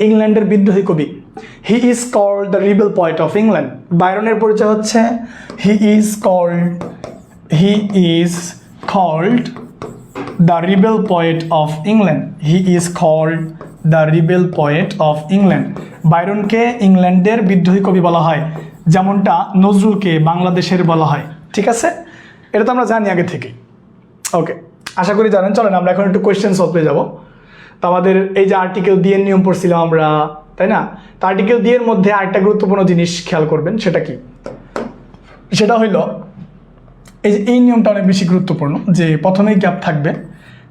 ইংল্যান্ডের বিদ্রোহী কবি। He is called the rebel poet of England. বায়রনের পরিচয় হচ্ছে he is called the rebel poet of England. He is called the rebel poet of England. বায়রনকে ইংল্যান্ডের বিদ্রোহী কবি বলা হয়, যেমনটা নজরুলকে বাংলাদেশের বলা হয়। ঠিক আছে? এটা তো আমরা জানি আগে থেকে। ওকে, আশা করি জানেন। চলেন আমরা এখন একটু কোয়েশ্চেন সলভে যাব। তো আমাদের এই যে আর্টিকেল দিয়ে নিয়ম পড়ছিলাম আমরা, তাই না? তো আর্টিকেল দিয়ে এর মধ্যে আরেকটা গুরুত্বপূর্ণ জিনিস খেয়াল করবেন, সেটা কি? সেটা হইল এই যে এই নিয়মটা অনেক বেশি গুরুত্বপূর্ণ, যে প্রথমেই গ্যাপ থাকবে,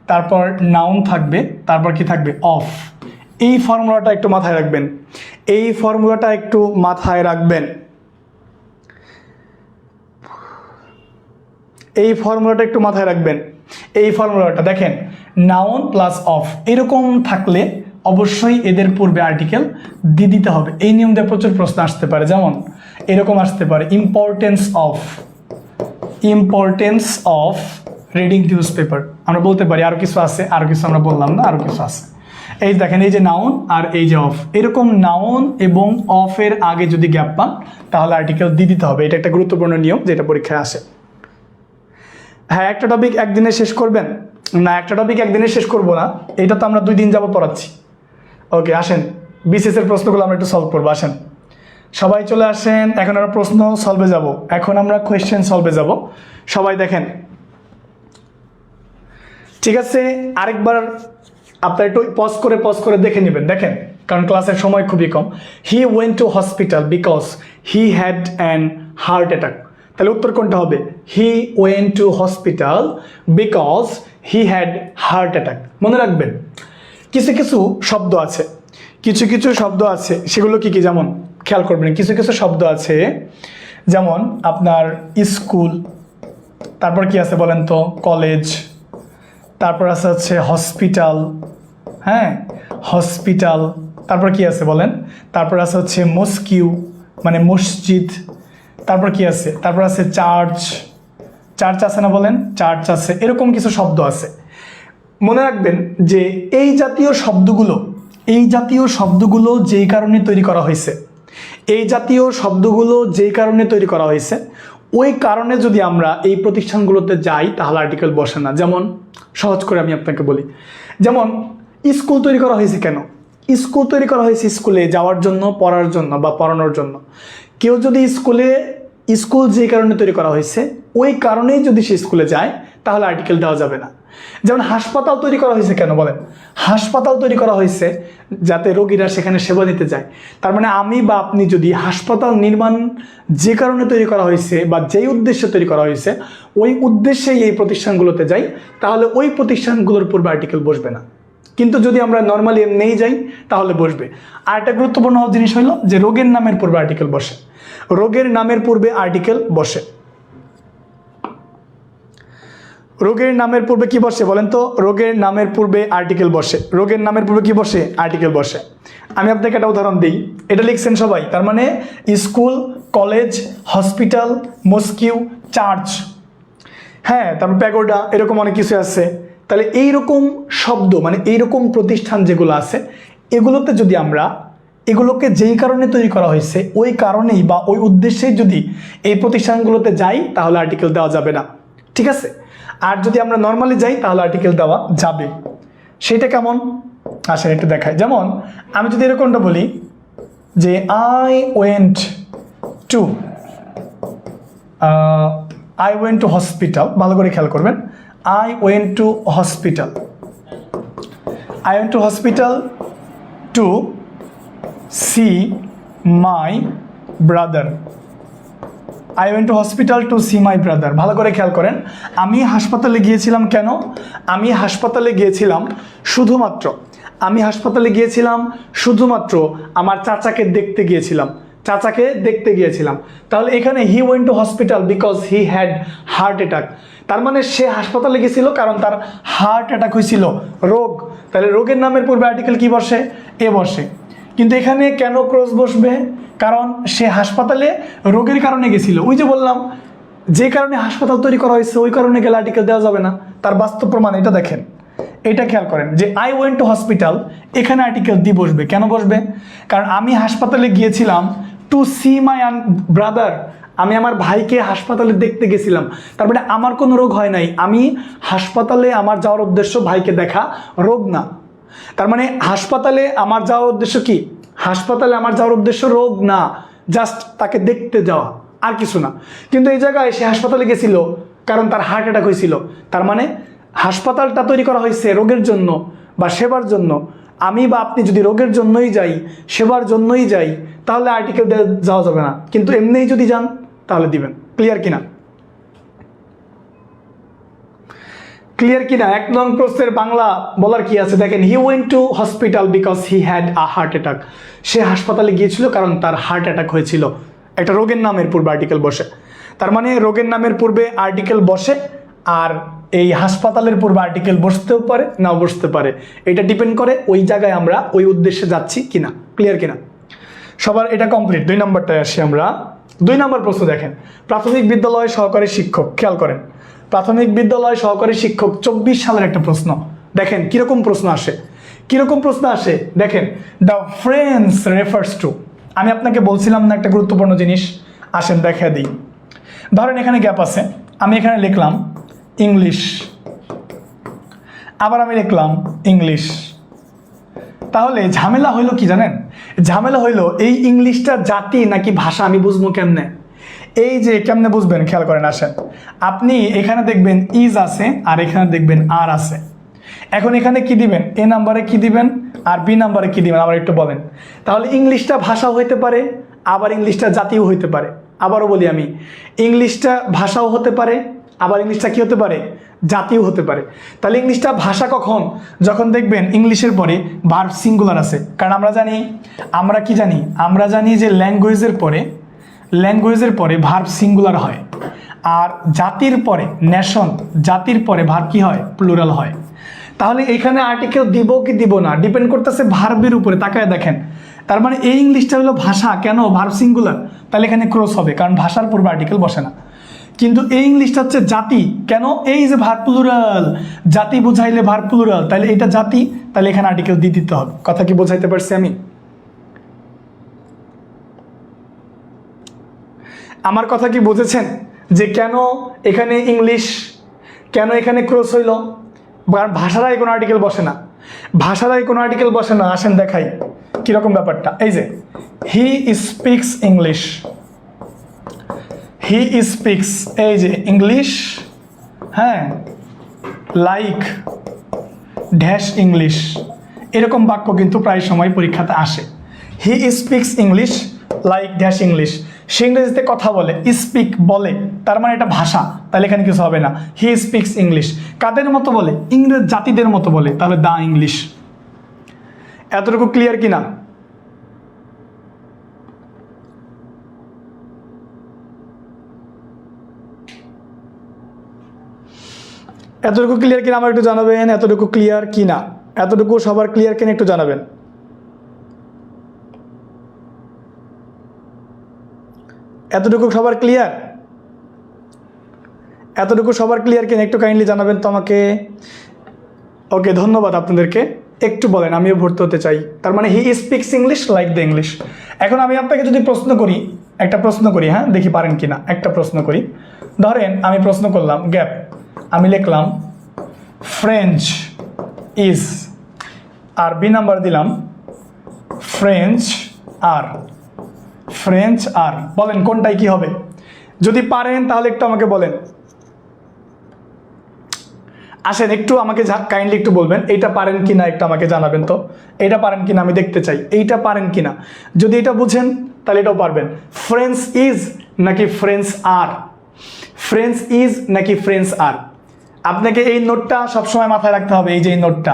তারপর নাউন থাকবে, তারপর কি থাকবে? অফ। এই ফর্মুলাটা একটু মাথায় রাখবেন, এই ফর্মুলাটা একটু মাথায় রাখবেন। এই ফর্মুলাটা একটু মাথায় রাখবেন। এই ফর্মুলাটা দেখেন, নাউন প্লাস অফ এরকম থাকলে অবশ্যই এদের পূর্বে আর্টিকেল দিয়ে দিতে হবে। এই নিয়ম দিয়ে প্রচুর প্রশ্ন আসতে পারে, যেমন এরকম আসতে পারে, importance of reading news paper. আমরা বলতে পারি আরও কিছু আছে, আরও কিছু আমরা বললাম না, আরও কিছু আছে। এই দেখেন, এই যে নাউন আর এই যে অফ, এরকম নাউন এবং অফের আগে যদি গ্যাপ পান তাহলে আর্টিকেল দিয়ে দিতে হবে। এটা একটা গুরুত্বপূর্ণ নিয়ম যেটা পরীক্ষায় আসে। হ্যাঁ, একটা টপিক একদিনে শেষ করবেন, না, একটা টপিক একদিনে শেষ করব না, এটা তো আমরা 2 দিন যাবত পড়াচ্ছি। ওকে, আসেন বিসিএস এর প্রশ্নগুলো আমরা একটু সলভ করবো। আসেন সবাই চলে আসেন, এখন আমরা প্রশ্ন সলভে যাব, এখন আমরা কোয়েশ্চেন সলভে যাব। সবাই দেখেন, ঠিক আছে? আরেকবার আপনারা একটু পজ করে দেখে নেবেন, দেখেন, কারণ ক্লাসের সময় খুবই কম। He went to hospital because he had an heart attack. তাহলে উত্তর কোনটা হবে? He went to hospital because he had heart attack. মনে রাখবেন, কিছু কিছু শব্দ আছে, সেগুলো কি কি, যেমন খেয়াল করবেন, কিছু কিছু শব্দ আছে যেমন আপনার স্কুল, তারপর কি আছে বলেন তো, কলেজ, তারপর আছে হচ্ছে হসপিটাল, হ্যাঁ হসপিটাল, তারপর কি আছে বলেন, তারপর আছে হচ্ছে মস্কিউ মানে মসজিদ, তারপর কি আছে, তারপর আছে চার্চ আছে না বলেন, চার্চ আছে, এরকম কিছু শব্দ আছে। মনে রাখবেন যে এই জাতীয় শব্দগুলো যেই কারণে তৈরি করা হয়েছে, ওই কারণে যদি আমরা এই প্রতিষ্ঠানগুলোতে যাই তাহলে আর্টিকেল বসে না। যেমন সহজ করে আমি আপনাকে বলি, যেমন স্কুল তৈরি করা হয়েছে কেন? স্কুল তৈরি করা হয়েছে স্কুলে যাওয়ার জন্য, পড়ার জন্য বা পড়ানোর জন্য। কেউ যদি স্কুল যে কারণে তৈরি করা হয়েছে ওই কারণেই যদি সে স্কুলে যায় তাহলে আর্টিকেল দেওয়া যাবে না। যেমন হাসপাতাল তৈরি করা হয়েছে কেন বলেন? হাসপাতাল তৈরি করা হয়েছে যাতে রোগীরা সেখানে সেবা নিতে যায়। তার মানে আমি বা আপনি যদি হাসপাতাল নির্মাণ যে কারণে তৈরি করা হয়েছে বা যেই উদ্দেশ্যে তৈরি করা হয়েছে ওই উদ্দেশ্যেই এই প্রতিষ্ঠানগুলোতে যাই তাহলে ওই প্রতিষ্ঠানগুলোর পূর্বে আর্টিকেল বসবে না। কিন্তু যদি আমরা নর্মালি এমনিই যাই তাহলে বসবে। আর একটা গুরুত্বপূর্ণ জিনিস হলো যে রোগের নামের পূর্বে আর্টিকেল বসে, রোগের নামের পূর্বে আর্টিকেল বসে। রোগের নামের পূর্বে কি বসে বলেন তো? রোগের নামের পূর্বে আর্টিকেল বসে। রোগের নামের পূর্বে কি বসে? আর্টিকেল বসে। আমি আপনাকে একটা উদাহরণ দিই, এটা লিখছেন সবাই। তার মানে school, college, hospital, mosque, church, হ্যাঁ, তারপর প্যাগোডা, এরকম অনেক কিছু আছে। তাহলে এইরকম শব্দ মানে এইরকম প্রতিষ্ঠান যেগুলো আছে এগুলোতে যদি আমরা এগুলোকে যেই কারণে তৈরি করা হয়েছে ওই কারণেই বা ওই উদ্দেশ্যেই যদি এই প্রতিষ্ঠানগুলোতে যাই তাহলে আর্টিকেল দেওয়া যাবে না, ঠিক আছে? আর যদি আমরা নর্মালি যাই তাহলে আর্টিকেল দেওয়া যাবে। সেটা কেমন আসেন একটু দেখায়। যেমন আমি যদি এরকমটা বলি যে আই ওয়েন্ট টু হসপিটাল, ভালো করে খেয়াল করবেন, I went to hospital to see my brother. I went to hospital to see my brother. ভালো করে খেয়াল করেন, আমি হাসপাতালে গিয়েছিলাম কেন? আমি হাসপাতালে গিয়েছিলাম শুধুমাত্র আমার চাচাকে দেখতে গিয়েছিলাম। তাহলে এখানে হি went to hospital because he had heart attack. তার মানে সে হাসপাতালে গেছিল কারণ তার হার্ট অ্যাটাক হয়েছিল, রোগ। তাহলে রোগের নামের পূর্বে আর্টিকেল কি বসে? এ বসে। কিন্তু এখানে কেন ক্রস বসবে? কারণ সে হাসপাতালে রোগের কারণে গেছিল। ওই যে বললাম যে কারণে হাসপাতাল তৈরি করা হয়েছে ওই কারণে গেলে আর্টিকেল দেওয়া যাবে না। তার বাস্তব প্রমাণ এটা দেখেন, এটা খেয়াল করেন যে আই ওয়েন্ট টু হসপিটাল, এখানে আর্টিকেল দি বসবে। কেন বসবে? কারণ আমি হাসপাতালে গিয়েছিলাম টু সি মাই ব্রাদার, আমি আমার ভাইকে হাসপাতালে দেখতে গেছিলাম। তার মানে আমার কোনো রোগ হয় নাই, আমি হাসপাতালে আমার যাওয়ার উদ্দেশ্য ভাইকে দেখা, রোগ না। তার মানে হাসপাতালে আমার যাওয়ার উদ্দেশ্য কি? হাসপাতালে আমার যাওয়ার উদ্দেশ্য রোগ না, জাস্ট তাকে দেখতে যাওয়া, আর কিছু না। কিন্তু এই জায়গায় সে হাসপাতালে গেছিল কারণ তার হার্ট অ্যাটাক হয়েছিল। তার মানে হাসপাতালটা তৈরি করা হয়েছে রোগের জন্য বা সেবার জন্য। আমি বা আপনি যদি রোগের জন্যই যাই, সেবার জন্যই যাই, তাহলে আর্টিকেল যাওয়া যাবে না। কিন্তু এমনিই যদি যান তাহলে দিবেন। ক্লিয়ার কিনা? এক নং প্রশ্নের বাংলা বলার কি আছে দেখেন, he went to hospital because he had a heart attack. সে হাসপাতালে গিয়েছিল কারণ তার হার্ট অ্যাটাক হয়েছিল। একটা রোগের নামের পূর্বে আর্টিকেল বসে। তার মানে রোগের নামের পূর্বে আর্টিকেল বসে, আর এই হাসপাতালের পূর্বে আর্টিকেল বসতেও পারে নাও বসতে পারে। এটা ডিপেন্ড করে ওই জায়গায় আমরা ওই উদ্দেশ্যে যাচ্ছি কিনা। ক্লিয়ার কিনা? সবার এটা কমপ্লিট। 2 নম্বরটায় আসি আমরা। 2 নম্বর প্রশ্ন দেখেন, প্রাথমিক বিদ্যালয় সহকারী শিক্ষক। খেয়াল করেন, প্রাথমিক বিদ্যালয় সহকারী শিক্ষক 24 সালের একটা প্রশ্ন। দেখেন কিরকম প্রশ্ন আসে। দেখেন, দ্য ফ্রেন্ডস রেফার্স টু। আমি আপনাকে বলছিলাম না একটা গুরুত্বপূর্ণ জিনিস, আসেন দেখা দিই। ধরেন এখানে গ্যাপ আছে, আমি এখানে লিখলাম ইংলিশ, আবার আমি লিখলাম ইংলিশ। তাহলে ঝামেলা হইলো কি জানেন? ঝামেলা হইলো এই ইংলিশটা জাতি নাকি ভাষা আমি বুঝবো কেমনে? এই যে কেমনে বুঝবেন খেয়াল করেন, আসেন। আপনি এখানে দেখবেন ইজ আছে আর এখানে দেখবেন আর আছে। এখন এখানে কি দিবেন? এ নাম্বারে কি দিবেন আর বি নাম্বারে কি দিবেন আবার একটু বলেন। তাহলে ইংলিশটা ভাষাও হইতে পারে, আবার ইংলিশটা জাতিও হইতে পারে। আবারও বলি আমি, ইংলিশটা ভাষাও হতে পারে, আবার ইংলিশটা কি হতে পারে? জাতিও হতে পারে। তাহলে ইংলিশটা ভাষা কখন? যখন দেখবেন ইংলিশের পরে ভার্ব সিঙ্গুলার আছে। কারণ আমরা জানি যে ল্যাঙ্গুয়েজের পরে ভার্ব সিঙ্গুলার হয়, আর জাতির পরে নেশন, জাতির পরে ভার্ব কি হয়? প্লুরাল হয়। তাহলে এখানে আর্টিকেল দিব কি দিব না ডিপেন্ড করতেছে ভার্বের উপরে। তাকায় দেখেন, তার মানে এই ইংলিশটা হলো ভাষা। কেন? ভার্ব সিঙ্গুলার, তাহলে এখানে ক্রস হবে, কারণ ভাষার পূর্বে আর্টিকেল বসে না। কিন্তু এই ইংলিশটা হচ্ছে জাতি। কেন? এই যে ভার্ব প্লুরাল, জাতি বুঝাইলে ভার্ব প্লুরাল, তাহলে এটা জাতি, তাহলে এখানে আর্টিকেল দিয়ে দিতে হবে। কথা কি বোঝাইতে পারছি আমি? আমার কথা কি বুঝেছেন যে কেন এখানে ইংলিশ, কেন এখানে ক্রস হইল? ভাষারাই কোনো আর্টিকেল বসে না, আসেন দেখাই কিরকম ব্যাপারটা। এই যে হি স্পিক্স ইংলিশ, এই যে ইংলিশ, হ্যাঁ, লাইক ড্যাশ ইংলিশ, এরকম বাক্য কিন্তু প্রায় সময় পরীক্ষাতে আসে। He speaks English like dash English, সে ইংরেজিতে কথা বলে, স্পিক বলে, তার মানে এটা ভাষা, তাহলে এখানে কিছু হবে না। হি স্পিক্স ইংলিশ কাদের মতো বলে? ইংরেজ জাতিদের মতো বলে, তাহলে দা ইংলিশ। এতটুকু ক্লিয়ার কিনা? এতটুকু ক্লিয়ার কিনা আমার একটু জানাবেন। এতটুকু ক্লিয়ার কিনা? এতটুকু সবার ক্লিয়ার কিনা একটু জানাবেন। এতটুকু সবার ক্লিয়ার? এতটুকু সবার ক্লিয়ার কিনা একটু কাইন্ডলি জানাবেন তো আমাকে। ওকে, ধন্যবাদ আপনাদেরকে। একটু বলেন, আমিও ভর্তি হতে চাই। তার মানে হি speaks English like the English. এখন আমি আপনাকে যদি একটা প্রশ্ন করি, হ্যাঁ, দেখি পারেন কিনা। একটা প্রশ্ন করি, ধরেন আমি প্রশ্ন করলাম গ্যাপ, আমি লিখলাম ফ্রেঞ্চ ইজ, আর বি নাম্বার দিলাম ফ্রেঞ্চ আর। বলেন কোনটাই কি হবে? যদি পারেন তাহলে একটু আমাকে বলেন। আসেন একটু আমাকে কাইন্ডলি একটু বলবেন, এইটা পারেন কিনা একটু আমাকে জানাবেন তো। এইটা পারেন কিনা আমি দেখতে চাই, এইটা পারেন কিনা। যদি এটা বুঝেন তাহলে এটাও পারবেন। ফ্রেঞ্চ ইজ নাকি ফ্রেঞ্চ আর? ফ্রেঞ্চ ইজ নাকি ফ্রেঞ্চ আর? আপনাকে এই নোটটা সবসময় মাথায় রাখতে হবে। এই যে এই নোটটা,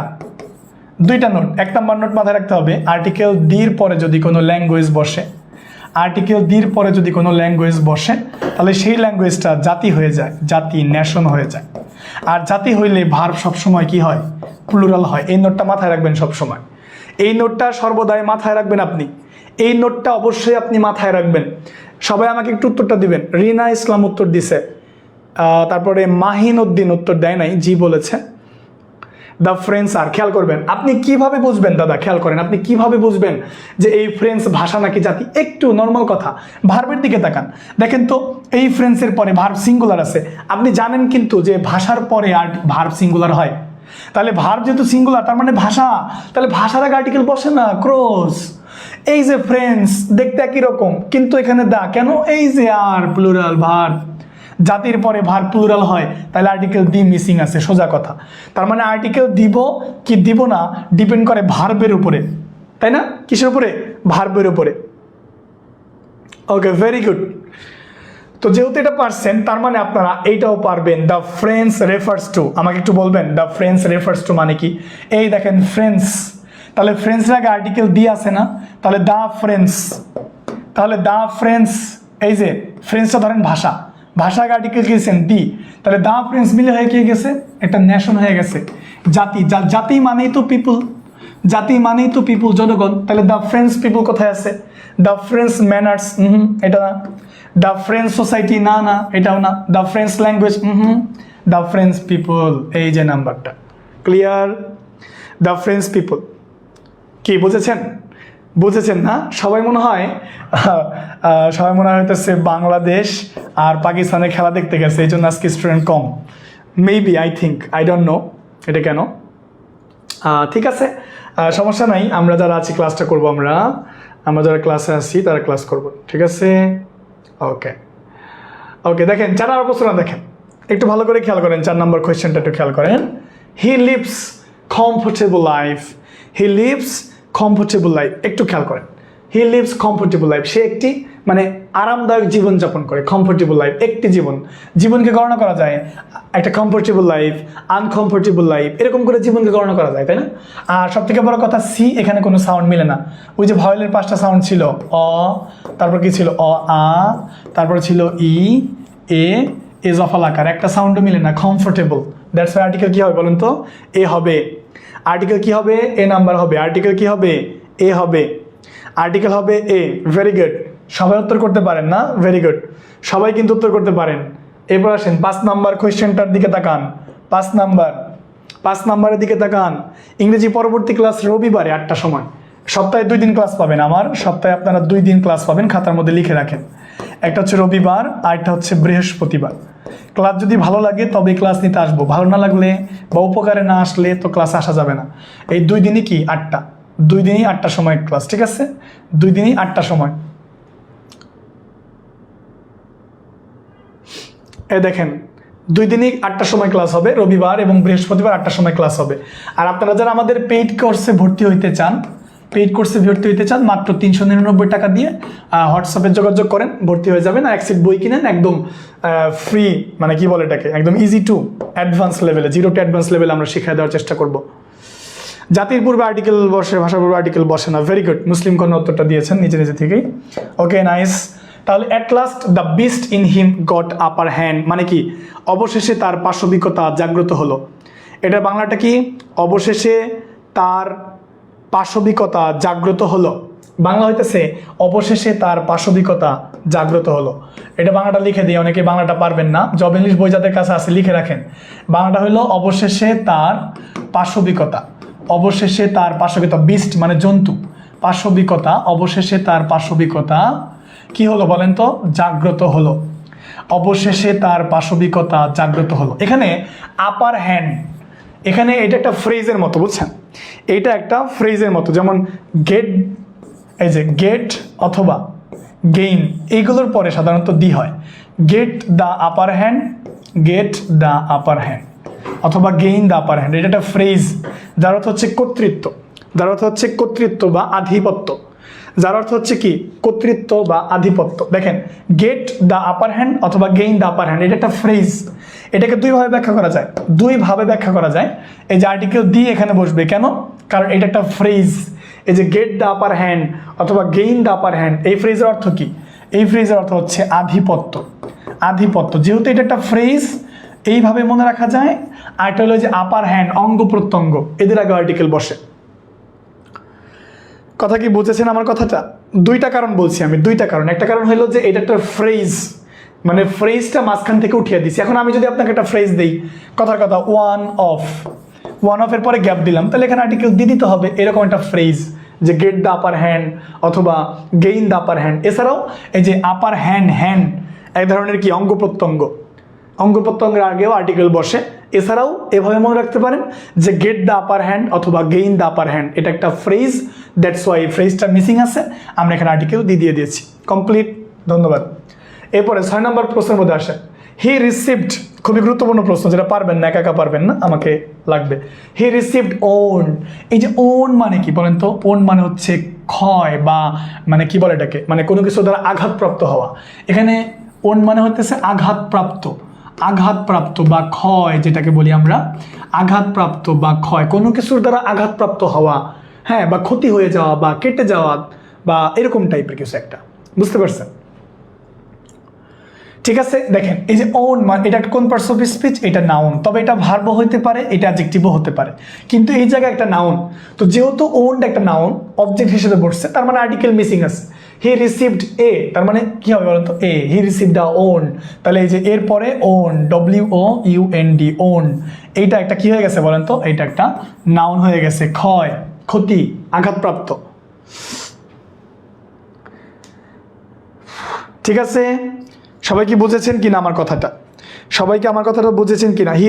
দুইটা নোট। এক নম্বর নোট মাথায় রাখতে হবে, আর্টিকেল দির পরে যদি কোনো ল্যাঙ্গুয়েজ বসে, তাহলে সেই ল্যাঙ্গুয়েজটা জাতি হয়ে যায়, নেশন হয়ে যায়। আর জাতি হইলে ভার্ব সবসময় কি হয়? প্লুরাল হয়। এই নোটটা মাথায় রাখবেন সবসময়। এই নোটটা সর্বদাই মাথায় রাখবেন আপনি। এই নোটটা অবশ্যই আপনি মাথায় রাখবেন। সবাই আমাকে একটু উত্তরটা দিবেন। রিনা ইসলাম উত্তর দিছে, তারপরে মাহিন উদ্দিন উত্তর দেয় নাই, জি বলেছে। দ্য ফ্রেঞ্চ আর, খেয়াল করবেন আপনি কিভাবে বুঝবেন দাদা, খেয়াল করেন আপনি কিভাবে বুঝবেন যে এই ফ্রেঞ্চ ভাষা নাকি জাতি। একটু নর্মাল কথা, ভার্বের দিকে তাকান, দেখেন তো এই ফ্রেঞ্চের পরে ভার্ব সিঙ্গুলার আছে। আপনি জানেন কিন্তু যে ভাষার পরে আর ভার্ব সিঙ্গুলার হয়, তাহলে ভার্ব যেহেতু সিঙ্গুলার তার মানে ভাষা, তাহলে ভাষার আগে আর্টিকেল বসে না, ক্রস। এই যে ফ্রেঞ্চ দেখতে একই রকম, কিন্তু এখানে দা কেন? এই যে আর প্লুরাল ভার্ব, জাতির পরে ভার্ব প্লুরাল হয়, তাহলে আর্টিকেল দি মিসিং আছে, সোজা কথা। তার মানে আর্টিকেল দিব কি দিব না ডিপেন্ড করে ভার্বের উপরে, তাই না? কিসের উপরে? ভার্বের উপরে। ওকে, ভেরি গুড। তো যেহেতু এটা পারছেন, তার মানে আপনারা এইটাও পারবেন। দ্য ফ্রেঞ্চ রেফার্স টু, আমাকে একটু বলবেন দ্য ফ্রেঞ্চ রেফার্স টু মানে কি? এই দেখেন ফ্রেঞ্চ, তাহলে ফ্রেঞ্চের আগে আর্টিকেল দি আছে না, তাহলে দ্য ফ্রেঞ্চ, এই যে ফ্রেঞ্চটা ধরেন ভাষা আগে আর্টিকেল গিয়েছেন দি, তাহলে দ্য ফ্রেঞ্চ মিলে হয়ে কি গেছে? একটা নেশন হয়ে গেছে, জাতি। জাতি মানেই তো পিপুল, জনগণ। তাহলে দ্য ফ্রেঞ্চ পিপুল কোথায় আছে? দ্য ফ্রেঞ্চ ম্যানার্স, এটা না। দ্য ফ্রেঞ্চ সোসাইটি, না, এটাও না। The French language, the French people, এই যে নাম্বারটা ক্লিয়ার। দ্য ফ্রেঞ্চ পিপল, কি বুঝেছেন না? সবাই মনে হয় হইতেছে বাংলাদেশ আর পাকিস্তানের খেলা দেখতে গেছে, এই জন্য আজকে student com. Maybe, I don't know এটা কেন। ঠিক আছে, সমস্যা নাই, আমরা যারা আছি ক্লাসটা করব, আমরা যারা ক্লাসে আছি তারা ক্লাস করব, ঠিক আছে। ওকে ওকে, দেখেন 4 নম্বর প্রশ্ন দেখেন, একটু ভালো করে খেয়াল করেন, 4 নম্বর কোয়েশ্চেনটা একটু খেয়াল করেন। He lives comfortable life, he lives comfortable life, একটু খেয়াল করেন, হি লিভস কমফোর্টেবল লাইফ, সে একটি মানে আরামদায়ক জীবনযাপন করে। কমফোর্টেবল লাইফ একটি জীবনকে গণনা করা যায়, একটা কমফোর্টেবল লাইফ, আনকমফোর্টেবল লাইফ, এরকম করে জীবনকে গণনা করা যায়, তাই না? আর সব থেকে বড় কথা, সি এখানে কোনো সাউন্ড মিলে না। ওই যে ভয়েলের 5টা সাউন্ড ছিল, অ, তারপর কি ছিল, অ আ, তারপর ছিল ই এ, এজফাল আকার, একটা সাউন্ডও মিলে না। কমফোর্টেবল, দ্যাটস ওয়াই আর্টিকেল কি হবে বলেন তো? এ হবে। আর্টিকেল কি হবে? এ নাম্বার হবে। আর্টিকেল কি হবে? এ হবে। আর্টিকেল হবে এ। ভেরি গুড, সবাই উত্তর করতে পারেন না? ভেরি গুড, সবাই কিন্তু উত্তর করতে পারেন। এরপর আসেন 5 নাম্বার কোয়েশ্চেনটার দিকে তাকান। 5 নাম্বারের দিকে তাকান। ইংরেজি পরবর্তী ক্লাস রবিবারে 8টার সময়। সপ্তাহে 2 দিন ক্লাস পাবেন, আমার সপ্তাহে আপনারা 2 দিন ক্লাস পাবেন, খাতার মধ্যে লিখে রাখেন। একটা হচ্ছে রবিবার, আর একটা হচ্ছে বৃহস্পতিবার। ক্লাস যদি ভালো লাগে তবে ক্লাস নিতে আসবো, ভালো না লাগলে বা উপকারে না আসলে তো ক্লাসে আসা যাবে না। এই 2 দিনই কি 8টা, 2 দিনই 8টার সময় ক্লাস, ঠিক আছে? 2 দিনই 8টার সময়। এই দেখেন, 2 দিনই 8টার সময় ক্লাস হবে, রবিবার এবং বৃহস্পতিবার 8টার সময় ক্লাস হবে। আর আপনারা যারা আমাদের পেইড কোর্সে ভর্তি হইতে চান, মাত্র 399 টাকা দিয়ে হোয়াটসঅ্যাপে যোগাযোগ করেন, ভর্তি হয়ে যাবেন। আর 1 সেট বই কিনেন, একদম ফ্রি, মানে কি বলে এটাকে, একদম ইজি টু অ্যাডভান্স লেভেলে, 0 টু অ্যাডভান্স লেভেলে আমরা শিখিয়ে দেওয়ার চেষ্টা করব। জাতির পূর্বে আর্টিকেল বসে, ভাষার পূর্বে আর্টিকেল বসে না। ভেরি গুড, মুসলিম কোন উত্তরটা দিয়েছেন নিজে থেকেই। ওকে, নাইস। তাহলে at last the beast in him goat upper hand, মানে কি অবশেষে তার পাশবিকতা জাগ্রত হলো। এটা বাংলাটা কি? অবশেষে তার পাশবিকতা জাগ্রত হলো। বাংলা হইতেছে অবশেষে তার পাশবিকতা জাগ্রত হলো। এটা বাংলাটা লিখে দিই, অনেকে বাংলাটা পারবেন না, জব ইংলিশ বই যাদের কাছে আছে লিখে রাখেন। বাংলাটা হইলো অবশেষে তার পাশবিকতা, অবশেষে তার পাশবিকতা, বিস্ট মানে জন্তু, পাশবিকতা, অবশেষে তার পাশবিকতা কি হলো বলেন তো? জাগ্রত হলো। অবশেষে তার পাশবিকতা জাগ্রত হলো। এখানে আপার হ্যান্ড, এখানে এটা একটা ফ্রেজের মতো, বুঝছেন? এইটা একটা ফ্রেজের মতো, যেমন গেট, এই যে গেট অথবা গেইন, এইগুলোর পরে সাধারণত দি হয়। Get the upper hand, get the upper hand, অথবা গেইন দ্য আপার হ্যান্ড। এটা একটা ফ্রেজ যার অর্থ হচ্ছে কর্তৃত্ব, যার অর্থ হচ্ছে কর্তৃত্ব বা আধিপত্য, যার অর্থ হচ্ছে কি কর্তৃত্ব বা আধিপত্য। দেখেন, গেট দ্য আপার হ্যান্ড অথবা গেইন দ্য আপার হ্যান্ড, এটা একটা ফ্রেজ। এটাকে 2 ভাবে ব্যাখ্যা করা যায়, 2 ভাবে ব্যাখ্যা করা যায়। এই যে আর্টিকেল দি এখানে বসবে কেন? কারণ এটা একটা ফ্রেজ। এই যে গেট দ্য আপার হ্যান্ড অথবা গেইন দ্য আপার হ্যান্ড, এই ফ্রেজের অর্থ কি? এই ফ্রেজের অর্থ হচ্ছে আধিপত্য। আধিপত্য, যেহেতু এটা একটা ফ্রেজ, এইভাবে মনে রাখা যায়। আর এটা হলো যে আপার হ্যান্ড, অঙ্গ প্রত্যঙ্গ, এদের আগে আর্টিকেল বসে। কথা কি বুঝেছেন আমার কথাটা? 2টা কারণ বলছি আমি, 2টা কারণ। একটা কারণ হলো যে এটা একটা ফ্রেজ, মানে ফ্রেজটা মাঝখান থেকে উঠিয়ে দিছি। এখন আমি যদি আপনাকে একটা ফ্রেজ দিই, কথার কথা ওয়ান অফ এর পরে গ্যাপ দিলাম, তাহলে এখানে আর্টিকেল দিয়ে দিতে হবে। এরকম একটা ফ্রেজ যে গেট দ্য আপার হ্যান্ড অথবা গেইন দ্য আপার হ্যান্ড। এছাড়াও এই যে আপার হ্যান্ড এক ধরনের কি অঙ্গ প্রত্যঙ্গ, অঙ্গ প্রত্যঙ্গের আগেও আর্টিকেল বসে। এছাড়াও এভাবে মনে রাখতে পারেন যে গেট দ্য আপার হ্যান্ড অথবা গেইন দ্য আপার হ্যান্ড, এটা একটা ফ্রেজ, দ্যাটস ওয়াই ফ্রেজটা মিসিং আছে, আমরা এখানে আর্টিকেল দিয়ে দিয়েছি। কমপ্লিট, ধন্যবাদ। এরপরে 6 নম্বর প্রশ্নের মধ্যে আসে হি রিসিভড, খুবই গুরুত্বপূর্ণ প্রশ্ন, যেটা পারবেন না, একা পারবেন না, আমাকে লাগবে। হি রিসিভড ওন, এই যে ওন মানে কি বলেন তো? ওন মানে হচ্ছে ক্ষয় বা মানে কি বলে এটাকে, মানে কোনো কিছু দ্বারা আঘাতপ্রাপ্ত হওয়া। এখানে ওন মানে হচ্ছে আঘাতপ্রাপ্ত, আঘাতপ্রাপ্ত বা ক্ষয়, যেটাকে বলি আমরা আঘাতপ্রাপ্ত বা ক্ষয়, কোনো কিছুর দ্বারা আঘাতপ্রাপ্ত হওয়া, হ্যাঁ, বা ক্ষতি হয়ে যাওয়া বা কেটে যাওয়া বা এরকম টাইপের কিছু একটা, বুঝতে পারছেন? ঠিক আছে, দেখেন এই যে ওন মানে এটা কোন পার্টস অফ স্পিচ? এটা নাউন, তবে এটা ভার্বও হতে পারে, এটা অ্যাডজেক্টিভও হতে পারে, কিন্তু এই জায়গায় একটা নাউন। তো যেহেতু ওন একটা নাউন, অবজেক্ট হিসেবে বসছে, তার মানে আর্টিকেল মিসিং আছে। হি রিসিভড এ, তার মানে কি হবে বলুন তো? এ। হি রিসিভড দ্য ওন, তাহলে এই যে এর পরে ওন, WOUND, ওন, এইটা একটা কি হয়ে গেছে বলেন তো? এইটা একটা নাউন হয়ে গেছে। ক্ষয়, ক্ষতি, আঘাতপ্রাপ্ত। ঠিক আছে, সবাই কি বুঝেছেন কিনা আমার কথাটা? সবাইকে আমার কথাটা বুঝেছেন কিনা? হি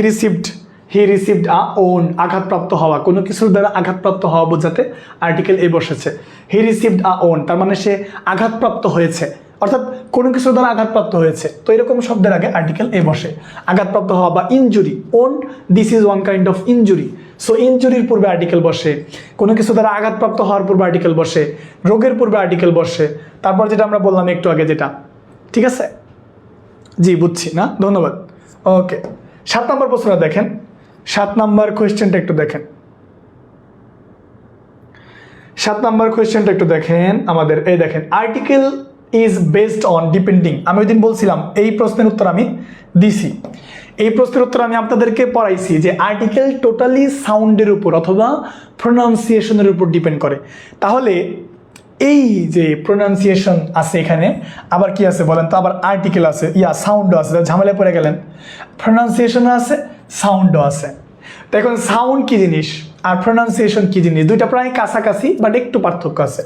হি রিসিভড আ ওন, আঘাতপ্রাপ্ত হওয়া, কোনো কিছুর দ্বারা আঘাতপ্রাপ্ত হওয়া বোঝাতে আর্টিকেল এ বসেছে। হি রিসিভড আ ওন, তার মানে সে আঘাতপ্রাপ্ত হয়েছে, অর্থাৎ কোনো কিছুর দ্বারা আঘাতপ্রাপ্ত হয়েছে, তো এরকম শব্দের আগে আর্টিকেল এ বসে। আঘাতপ্রাপ্ত হওয়া বা injury, on this is one kind of injury, so ইনজুরির পূর্বে আর্টিকেল বসে, কোনো কিছু দ্বারা আঘাতপ্রাপ্ত হওয়ার পূর্বে আর্টিকেল বসে, রোগের পূর্বে আর্টিকেল বসে, তারপর যেটা আমরা বললাম একটু আগে যেটা, ঠিক আছে? জি বুঝছি না, ধন্যবাদ। ওকে, 7 নম্বর প্রশ্নটা দেখেন, 7 নম্বর কোয়েশ্চেনটা একটু দেখেন, 7 নম্বর কোয়েশ্চেনটা একটু দেখেন আমাদের। এই দেখেন, article is based on depending, আমি ওই দিন বলছিলাম এই প্রশ্নের উত্তর আমি দিছি, এই প্রশ্নের উত্তর আমি আপনাদেরকে পড়াইছি যে আর্টিকেল টোটালি সাউন্ডের উপর অথবা প্রোনাউন্সিয়েশনের উপর ডিপেন্ড করে। তাহলে এই যে প্রোনাউন্সিয়েশন আছে এখানে, আবার কি আছে বলেন তো, আবার আর্টিকেল আছে, সাউন্ডও আছে, ঝামেলায় পড়ে গেলেন, প্রোনাউন্সিয়েশনও আছে, সাউন্ডও আছে। তো এখন সাউন্ড কি জিনিস আর প্রোনাউন্সিয়েশন কি জিনিস, দুইটা প্রায় কাছাকাছি বাট একটু পার্থক্য আছে।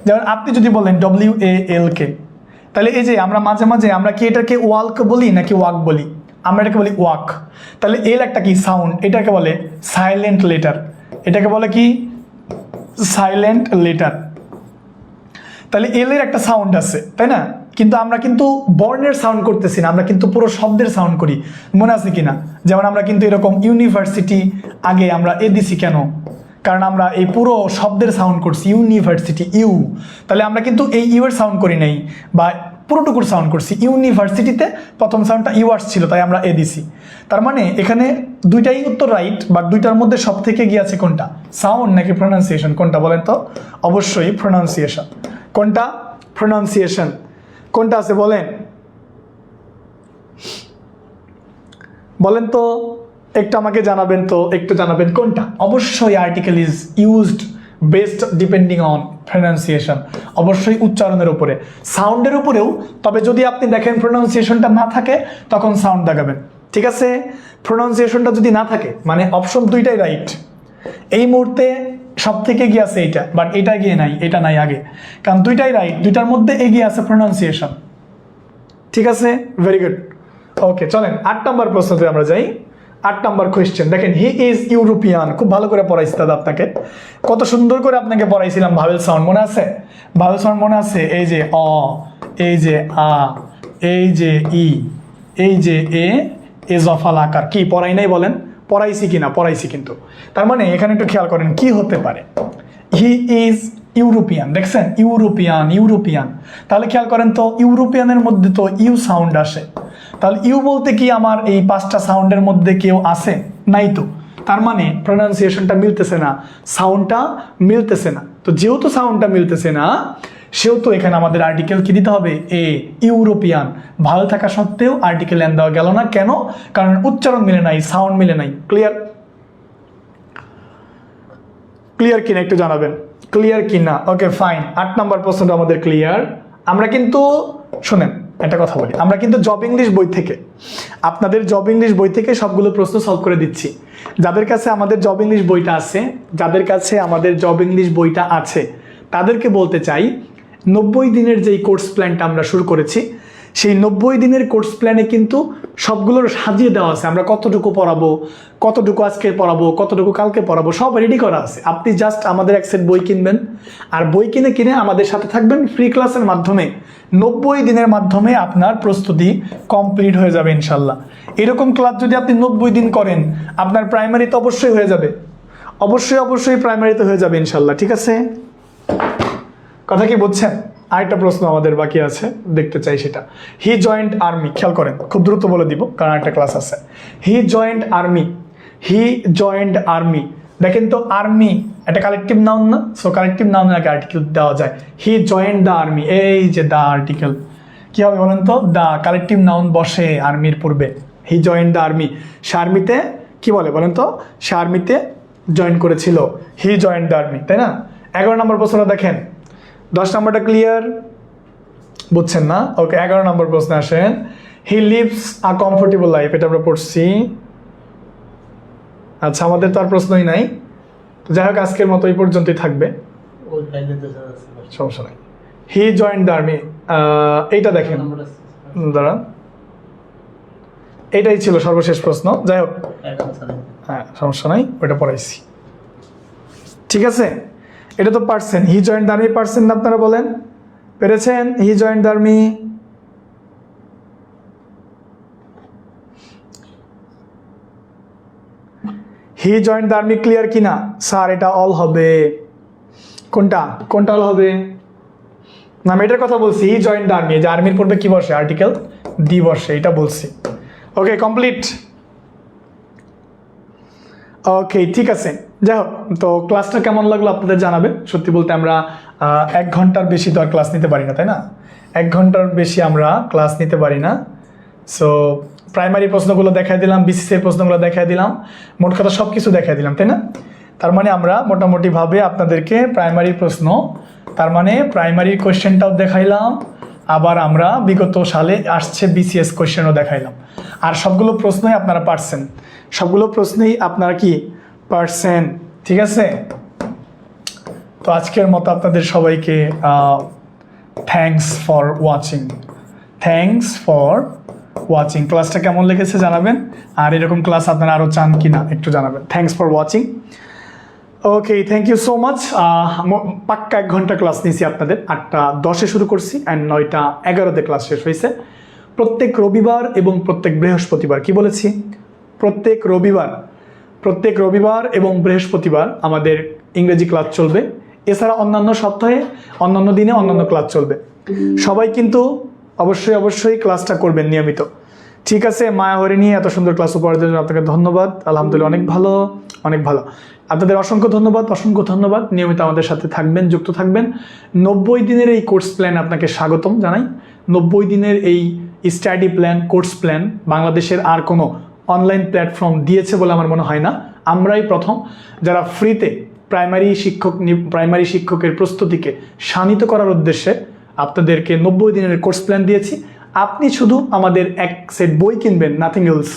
যেমন আপনি যদি বলেন WALK, তাহলে এই যে আমরা মাঝে মাঝে আমরা কি এটাকে ওয়াল্ক বলি নাকি ওয়াক বলি, আমরা এটাকে বলি ওয়াক। তাহলে এল একটা কি সাউন্ড, এটাকে বলে সাইলেন্ট লেটার, এটাকে বলে কি সাইলেন্ট লেটার। তাহলে এল এর একটা সাউন্ড আছে, তাই না? কিন্তু আমরা কিন্তু বর্ণের সাউন্ড করতেছি না, আমরা কিন্তু পুরো শব্দের সাউন্ড করি, মনে আছে কিনা? যেমন আমরা কিন্তু এরকম ইউনিভার্সিটি আগে আমরা এ দিছি কেন, কারণ আমরা এই পুরো শব্দের সাউন্ড করছি ইউনিভার্সিটি, ইউ। তাহলে আমরা কিন্তু এই ইউ এর সাউন্ড করি নাই, বা পুরোটুকুর সাউন্ড করছি। ইউনিভার্সিটিতে প্রথম সাউন্ডটা ইউ আসছিল, তাই আমরা এ দিছি। তার মানে এখানে দুইটাই উত্তর রাইট, বাট দুইটার মধ্যে সব থেকে গিয়েছে কোনটা, সাউন্ড নাকি প্রোনাউন্সিয়েশন, কোনটা বলেন তো? অবশ্যই প্রোনাউন্সিয়েশন। কোনটা? প্রোনাউন্সিয়েশন। কোনটা আছে বলেন, বলেন তো, একটু আমাকে জানাবেন তো, একটু জানাবেন কোনটা। অবশ্যই article is used based depending on pronunciation, অবশ্যই উচ্চারণের উপরে, সাউন্ডের উপরেও। তবে যদি আপনি দেখেন প্রোনাউন্সিয়েশনটা না থাকে তখন সাউন্ড দেখাবেন, ঠিক আছে? প্রোনাউন্সিয়েশনটা যদি না থাকে মানে অপশন দুইটাই রাইট, এই মুহূর্তে সব থেকে এগিয়ে আছে এইটা, বাট এটা এগিয়ে নাই, এটা নাই আগে, কারণ দুইটাই রাইট, দুইটার মধ্যে এগিয়ে আছে প্রোনাউন্সিয়েশন, ঠিক আছে? Very good. ওকে, চলেন 8 নম্বর প্রশ্নতে আমরা যাই। 8 নম্বর কোয়েশ্চেন দেখেন, হি ইজ ইউরোপিয়ান। খুব ভালো করে পড়াইছি দাদা আপনাকে, কত সুন্দর করে আপনাকে পড়াইছিলাম ভাওয়েল সাউন্ড, মনে আছে? ভাওয়েল সাউন্ড মনে আছে? এই যে অ, এই যে আ, এই যে ই, এই যে এ, এজফাল আকার, কি পড়াই নাই বলেন? পড়াইছি কিনা? পড়াইছি কিন্তু। তার মানে এখানে একটু খেয়াল করেন কি হতে পারে, হি ইজ ইউরোপিয়ান, দেখছেন? European, European. তাহলে খেয়াল করেন তো, ইউরোপিয়ানের মধ্যে তো ইউ সাউন্ড আসে, তাহলে ইউ বলতে কি আমার এই 5টা সাউন্ডের মধ্যে কেউ আছে? নাই তো। তার মানে প্রোনাউন্সিয়েশনটা মিলতেছে না, সাউন্ডটা মিলতেছে না। তো যেহেতু সাউন্ডটা মিলতেছে না, সেহেতু এখানে আমাদের আর্টিকেল কি দিতে হবে? এ, ইউরোপিয়ান। ভালো থাকা সত্ত্বেও আর্টিকেল এন দেওয়া গেল না, কেন? কারণ উচ্চারণ মিলে নাই, সাউন্ড মিলে নাই। ক্লিয়ার? ক্লিয়ার কিনা একটু জানাবেন, ক্লিয়ার কিনা? ওকে ফাইন, 8 নম্বর প্রশ্নটা আমাদের ক্লিয়ার। আমরা কিন্তু শোনেন একটা কথা বলি, আমরা কিন্তু জব ইংলিশ বই থেকে, আপনাদের জব ইংলিশ বই থেকে সবগুলো প্রশ্ন সলভ করে দিচ্ছি। যাদের কাছে আমাদের জব ইংলিশ বইটা আছে, যাদের কাছে আমাদের জব ইংলিশ বইটা আছে, তাদেরকে বলতে চাই 90 দিনের যেই কোর্স প্ল্যানটা আমরা শুরু করেছি, সেই 90 দিনের কোর্স প্ল্যানে কিন্তু সবগুলোর সাজিয়ে দেওয়া আছে, আমরা কতটুকু পড়াবো, কতটুকু আজকে পড়াবো, কতটুকু কালকে পড়াবো, সব রেডি করা আছে। আপনি জাস্ট আমাদের এক সেট বই কিনবেন, আর বই কিনে আমাদের সাথে থাকবেন, ফ্রি ক্লাসের মাধ্যমে 90 দিনের মাধ্যমে আপনার প্রস্তুতি কমপ্লিট হয়ে যাবে ইনশাল্লাহ। এরকম ক্লাস যদি আপনি 90 দিন করেন, আপনার প্রাইমারিতে অবশ্যই হয়ে যাবে, অবশ্যই প্রাইমারিতে হয়ে যাবে ইনশাল্লাহ, ঠিক আছে? কথা কি বুঝছেন? আরেকটা প্রশ্ন আমাদের বাকি আছে, দেখতে চাই সেটা। হি জয়েন্ট আর্মি, খেয়াল করেন, খুব দ্রুত বলে দিব কারণ একটা ক্লাস আছে। He joined army, he joined army. দেখেন তো, আর্মি একটা কালেকটিভ নাউন না? সো কালেকটিভ নাউনের আগে আর্টিকেল দেওয়া যায়। হি জয়েন্ট দ্য আর্মি, এই যে দ্য আর্টিকেল, কি হবে বলেন তো? দ্য কালেকটিভ নাউন বসে আর্মির পূর্বে। হি জয়েন্ট দ্য আর্মি, সে আর্মিতে কি বলে বলেন তো? সে আর্মিতে জয়েন করেছিল, হি জয়েন্ট দ্য আর্মি, তাই না? 11 নম্বর প্রশ্নটা দেখেন, 10 নম্বরটা ক্লিয়ার? বুঝছেন না? ওকে, 11 নম্বর প্রশ্নে আসেন। He lives a comfortable life, এটা আমরা পড়ছি। আচ্ছা, আমাদের তো আর প্রশ্নই নাই, যাই হোক আজকের মতো এই পর্যন্তই থাকবে, সমস্যা নাই। হি জয়েন্ট দ্য আর্মি, এইটা দেখেন, দাঁড়ান, এটাই ছিল সর্বশেষ প্রশ্ন। যাই হোক, হ্যাঁ সমস্যা নাই, ওইটা পড়াইছি। ঠিক আছে, এটা তো পারছেন। হি জয়েন্ট দ্য আর্মি পারছেন না আপনারা বলেন? পেরেছেন? He joined the army. He joined the army clear কিনা? স্যার এটা অল হবে। কোনটা কোনটা অল হবে? না আমি এটার কথা বলছি, হি জয়েন্ট দ্য আর্মি, যে আর্মির পূর্বে কি বসে? আর্টিকেল দি বসে, এটা বলছি। ওকে কমপ্লিট। ওকে ঠিক আছে, যাই হোক, তো ক্লাসটা কেমন লাগলো আপনাদের জানাবেন। সত্যি বলতে আমরা 1 ঘন্টার বেশি তো আর ক্লাস নিতে পারি না, তাই না? 1 ঘন্টার বেশি আমরা ক্লাস নিতে পারি না। সো প্রাইমারি প্রশ্নগুলো দেখাই দিলাম, বিসিসির প্রশ্নগুলো দেখাই দিলাম, মোট কথা সব কিছু দেখাই দিলাম, তাই না? তার মানে আমরা মোটামুটিভাবে আপনাদেরকে প্রাইমারি প্রশ্ন, তার মানে প্রাইমারি কোয়েশ্চেনটাও দেখাইলাম, আবার আমরা বিগত সালে আসছে বিসিএস কোয়েশ্চেনও দেখাইলাম। আর সবগুলো প্রশ্নই আপনারা পারছেন, সবগুলো প্রশ্নেই আপনারা কি পারছেন। ঠিক আছে, তো আজকের মতো আপনাদের সবাইকে thanks for watching. Thanks for watching. ক্লাসটা কেমন লেগেছে জানাবেন, আর এরকম ক্লাস আপনারা আরও চান কি না একটু জানাবেন। Thanks for watching. Okay thank you so much. পাক্কা 1 ঘন্টা ক্লাস নিয়েছি আপনাদের। 8:10-এ শুরু করছি অ্যান্ড 9:11-তে ক্লাস শেষ হয়েছে। প্রত্যেক রবিবার এবং প্রত্যেক বৃহস্পতিবার, কি বলেছি? প্রত্যেক রবিবার এবং বৃহস্পতিবার আমাদের ইংরেজি ক্লাস চলবে। এছাড়া অন্যান্য সপ্তাহে, অন্যান্য দিনে অন্যান্য ক্লাস চলবে। সবাই কিন্তু অবশ্যই ক্লাসটা করবেন নিয়মিত। ঠিক আছে, মায়া হরে নিয়ে এত সুন্দর ক্লাস উপহার দেওয়ার জন্য আপনাকে ধন্যবাদ। আলহামদুলিল্লাহ অনেক ভালো, অনেক ভালো। আপনাদের অসংখ্য ধন্যবাদ। নিয়মিত আমাদের সাথে থাকবেন, যুক্ত থাকবেন। 90 দিনের এই কোর্স প্ল্যান আপনাকে স্বাগতম জানাই। 90 দিনের এই স্টাডি প্ল্যান, কোর্স প্ল্যান বাংলাদেশের আর কোনো অনলাইন প্ল্যাটফর্ম দিয়েছে বলে আমার মনে হয় না। আমরাই প্রথম যারা ফ্রিতে প্রাইমারি শিক্ষকের প্রস্তুতিকে শানিত করার উদ্দেশ্যে আপনাদেরকে 90 দিনের কোর্স প্ল্যান দিয়েছি। আপনি শুধু আমাদের 1 সেট বই কিনবেন, নাথিং এলস।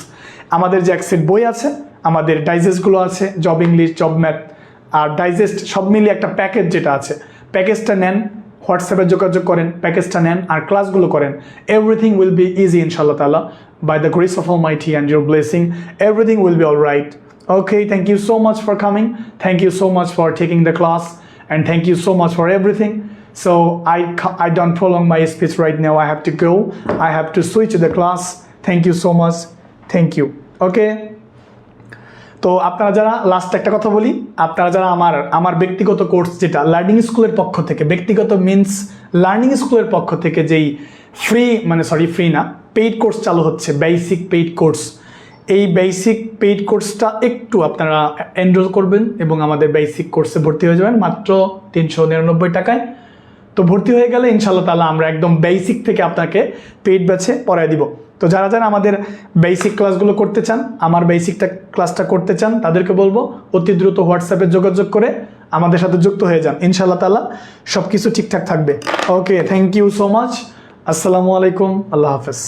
আমাদের যে 1 সেট বই আছে, আমাদের ডাইজেস্টগুলো আছে, জব ইংলিশ, জব ম্যাথ আর ডাইজেস্ট সব মিলিয়ে একটা প্যাকেজ যেটা আছে, প্যাকেজটা নেন, হোয়াটসঅ্যাপে যোগাযোগ করেন, প্যাকেজটা নেন আর ক্লাসগুলো করেন। এভরিথিং উইল বি ইজি ইনশাআল্লাহ তাআলা, by the grace of almighty and your blessing, everything will be all right. Okay, thank you so much for coming. Thank you so much for taking the class, and thank you so much for everything. So I don't prolong my speech right now. I have to go. I have to switch the class. Thank you so much. Thank you. Okay. তো আপনারা যারা, last একটা কথা বলি, আপনারা যারা আমার ব্যক্তিগত কোর্স যেটা লার্নিং স্কুলের পক্ষ থেকে, ব্যক্তিগত মিনস লার্নিং স্কুলের পক্ষ থেকে যেই ফ্রি না, পেইড কোর্স চালু হচ্ছে, বেসিক পেইড কোর্স। এই বেসিক পেইড কোর্সটা একটু আপনারা এনরোল করবেন এবং আমাদের বেসিক কোর্সে ভর্তি হয়ে যাবেন মাত্র 399 টাকায়। তো ভর্তি হয়ে গেলে ইনশাআল্লাহ তাআলা আমরা একদম বেসিক থেকে আপনাকে পেইড ব্যাচে পড়ায় দিব। তো যারা আমাদের বেসিক ক্লাসগুলো করতে চান, আমার ক্লাসটা করতে চান, তাদেরকে বলবো অতি দ্রুত হোয়াটসঅ্যাপে যোগাযোগ করে আমাদের সাথে যুক্ত হয়ে যান। ইনশাআল্লাহ তাআলা সব কিছু ঠিকঠাক থাকবে। ওকে, থ্যাংক ইউ সো মাচ। আসসালামু আলাইকুম, আল্লাহ হাফেজ।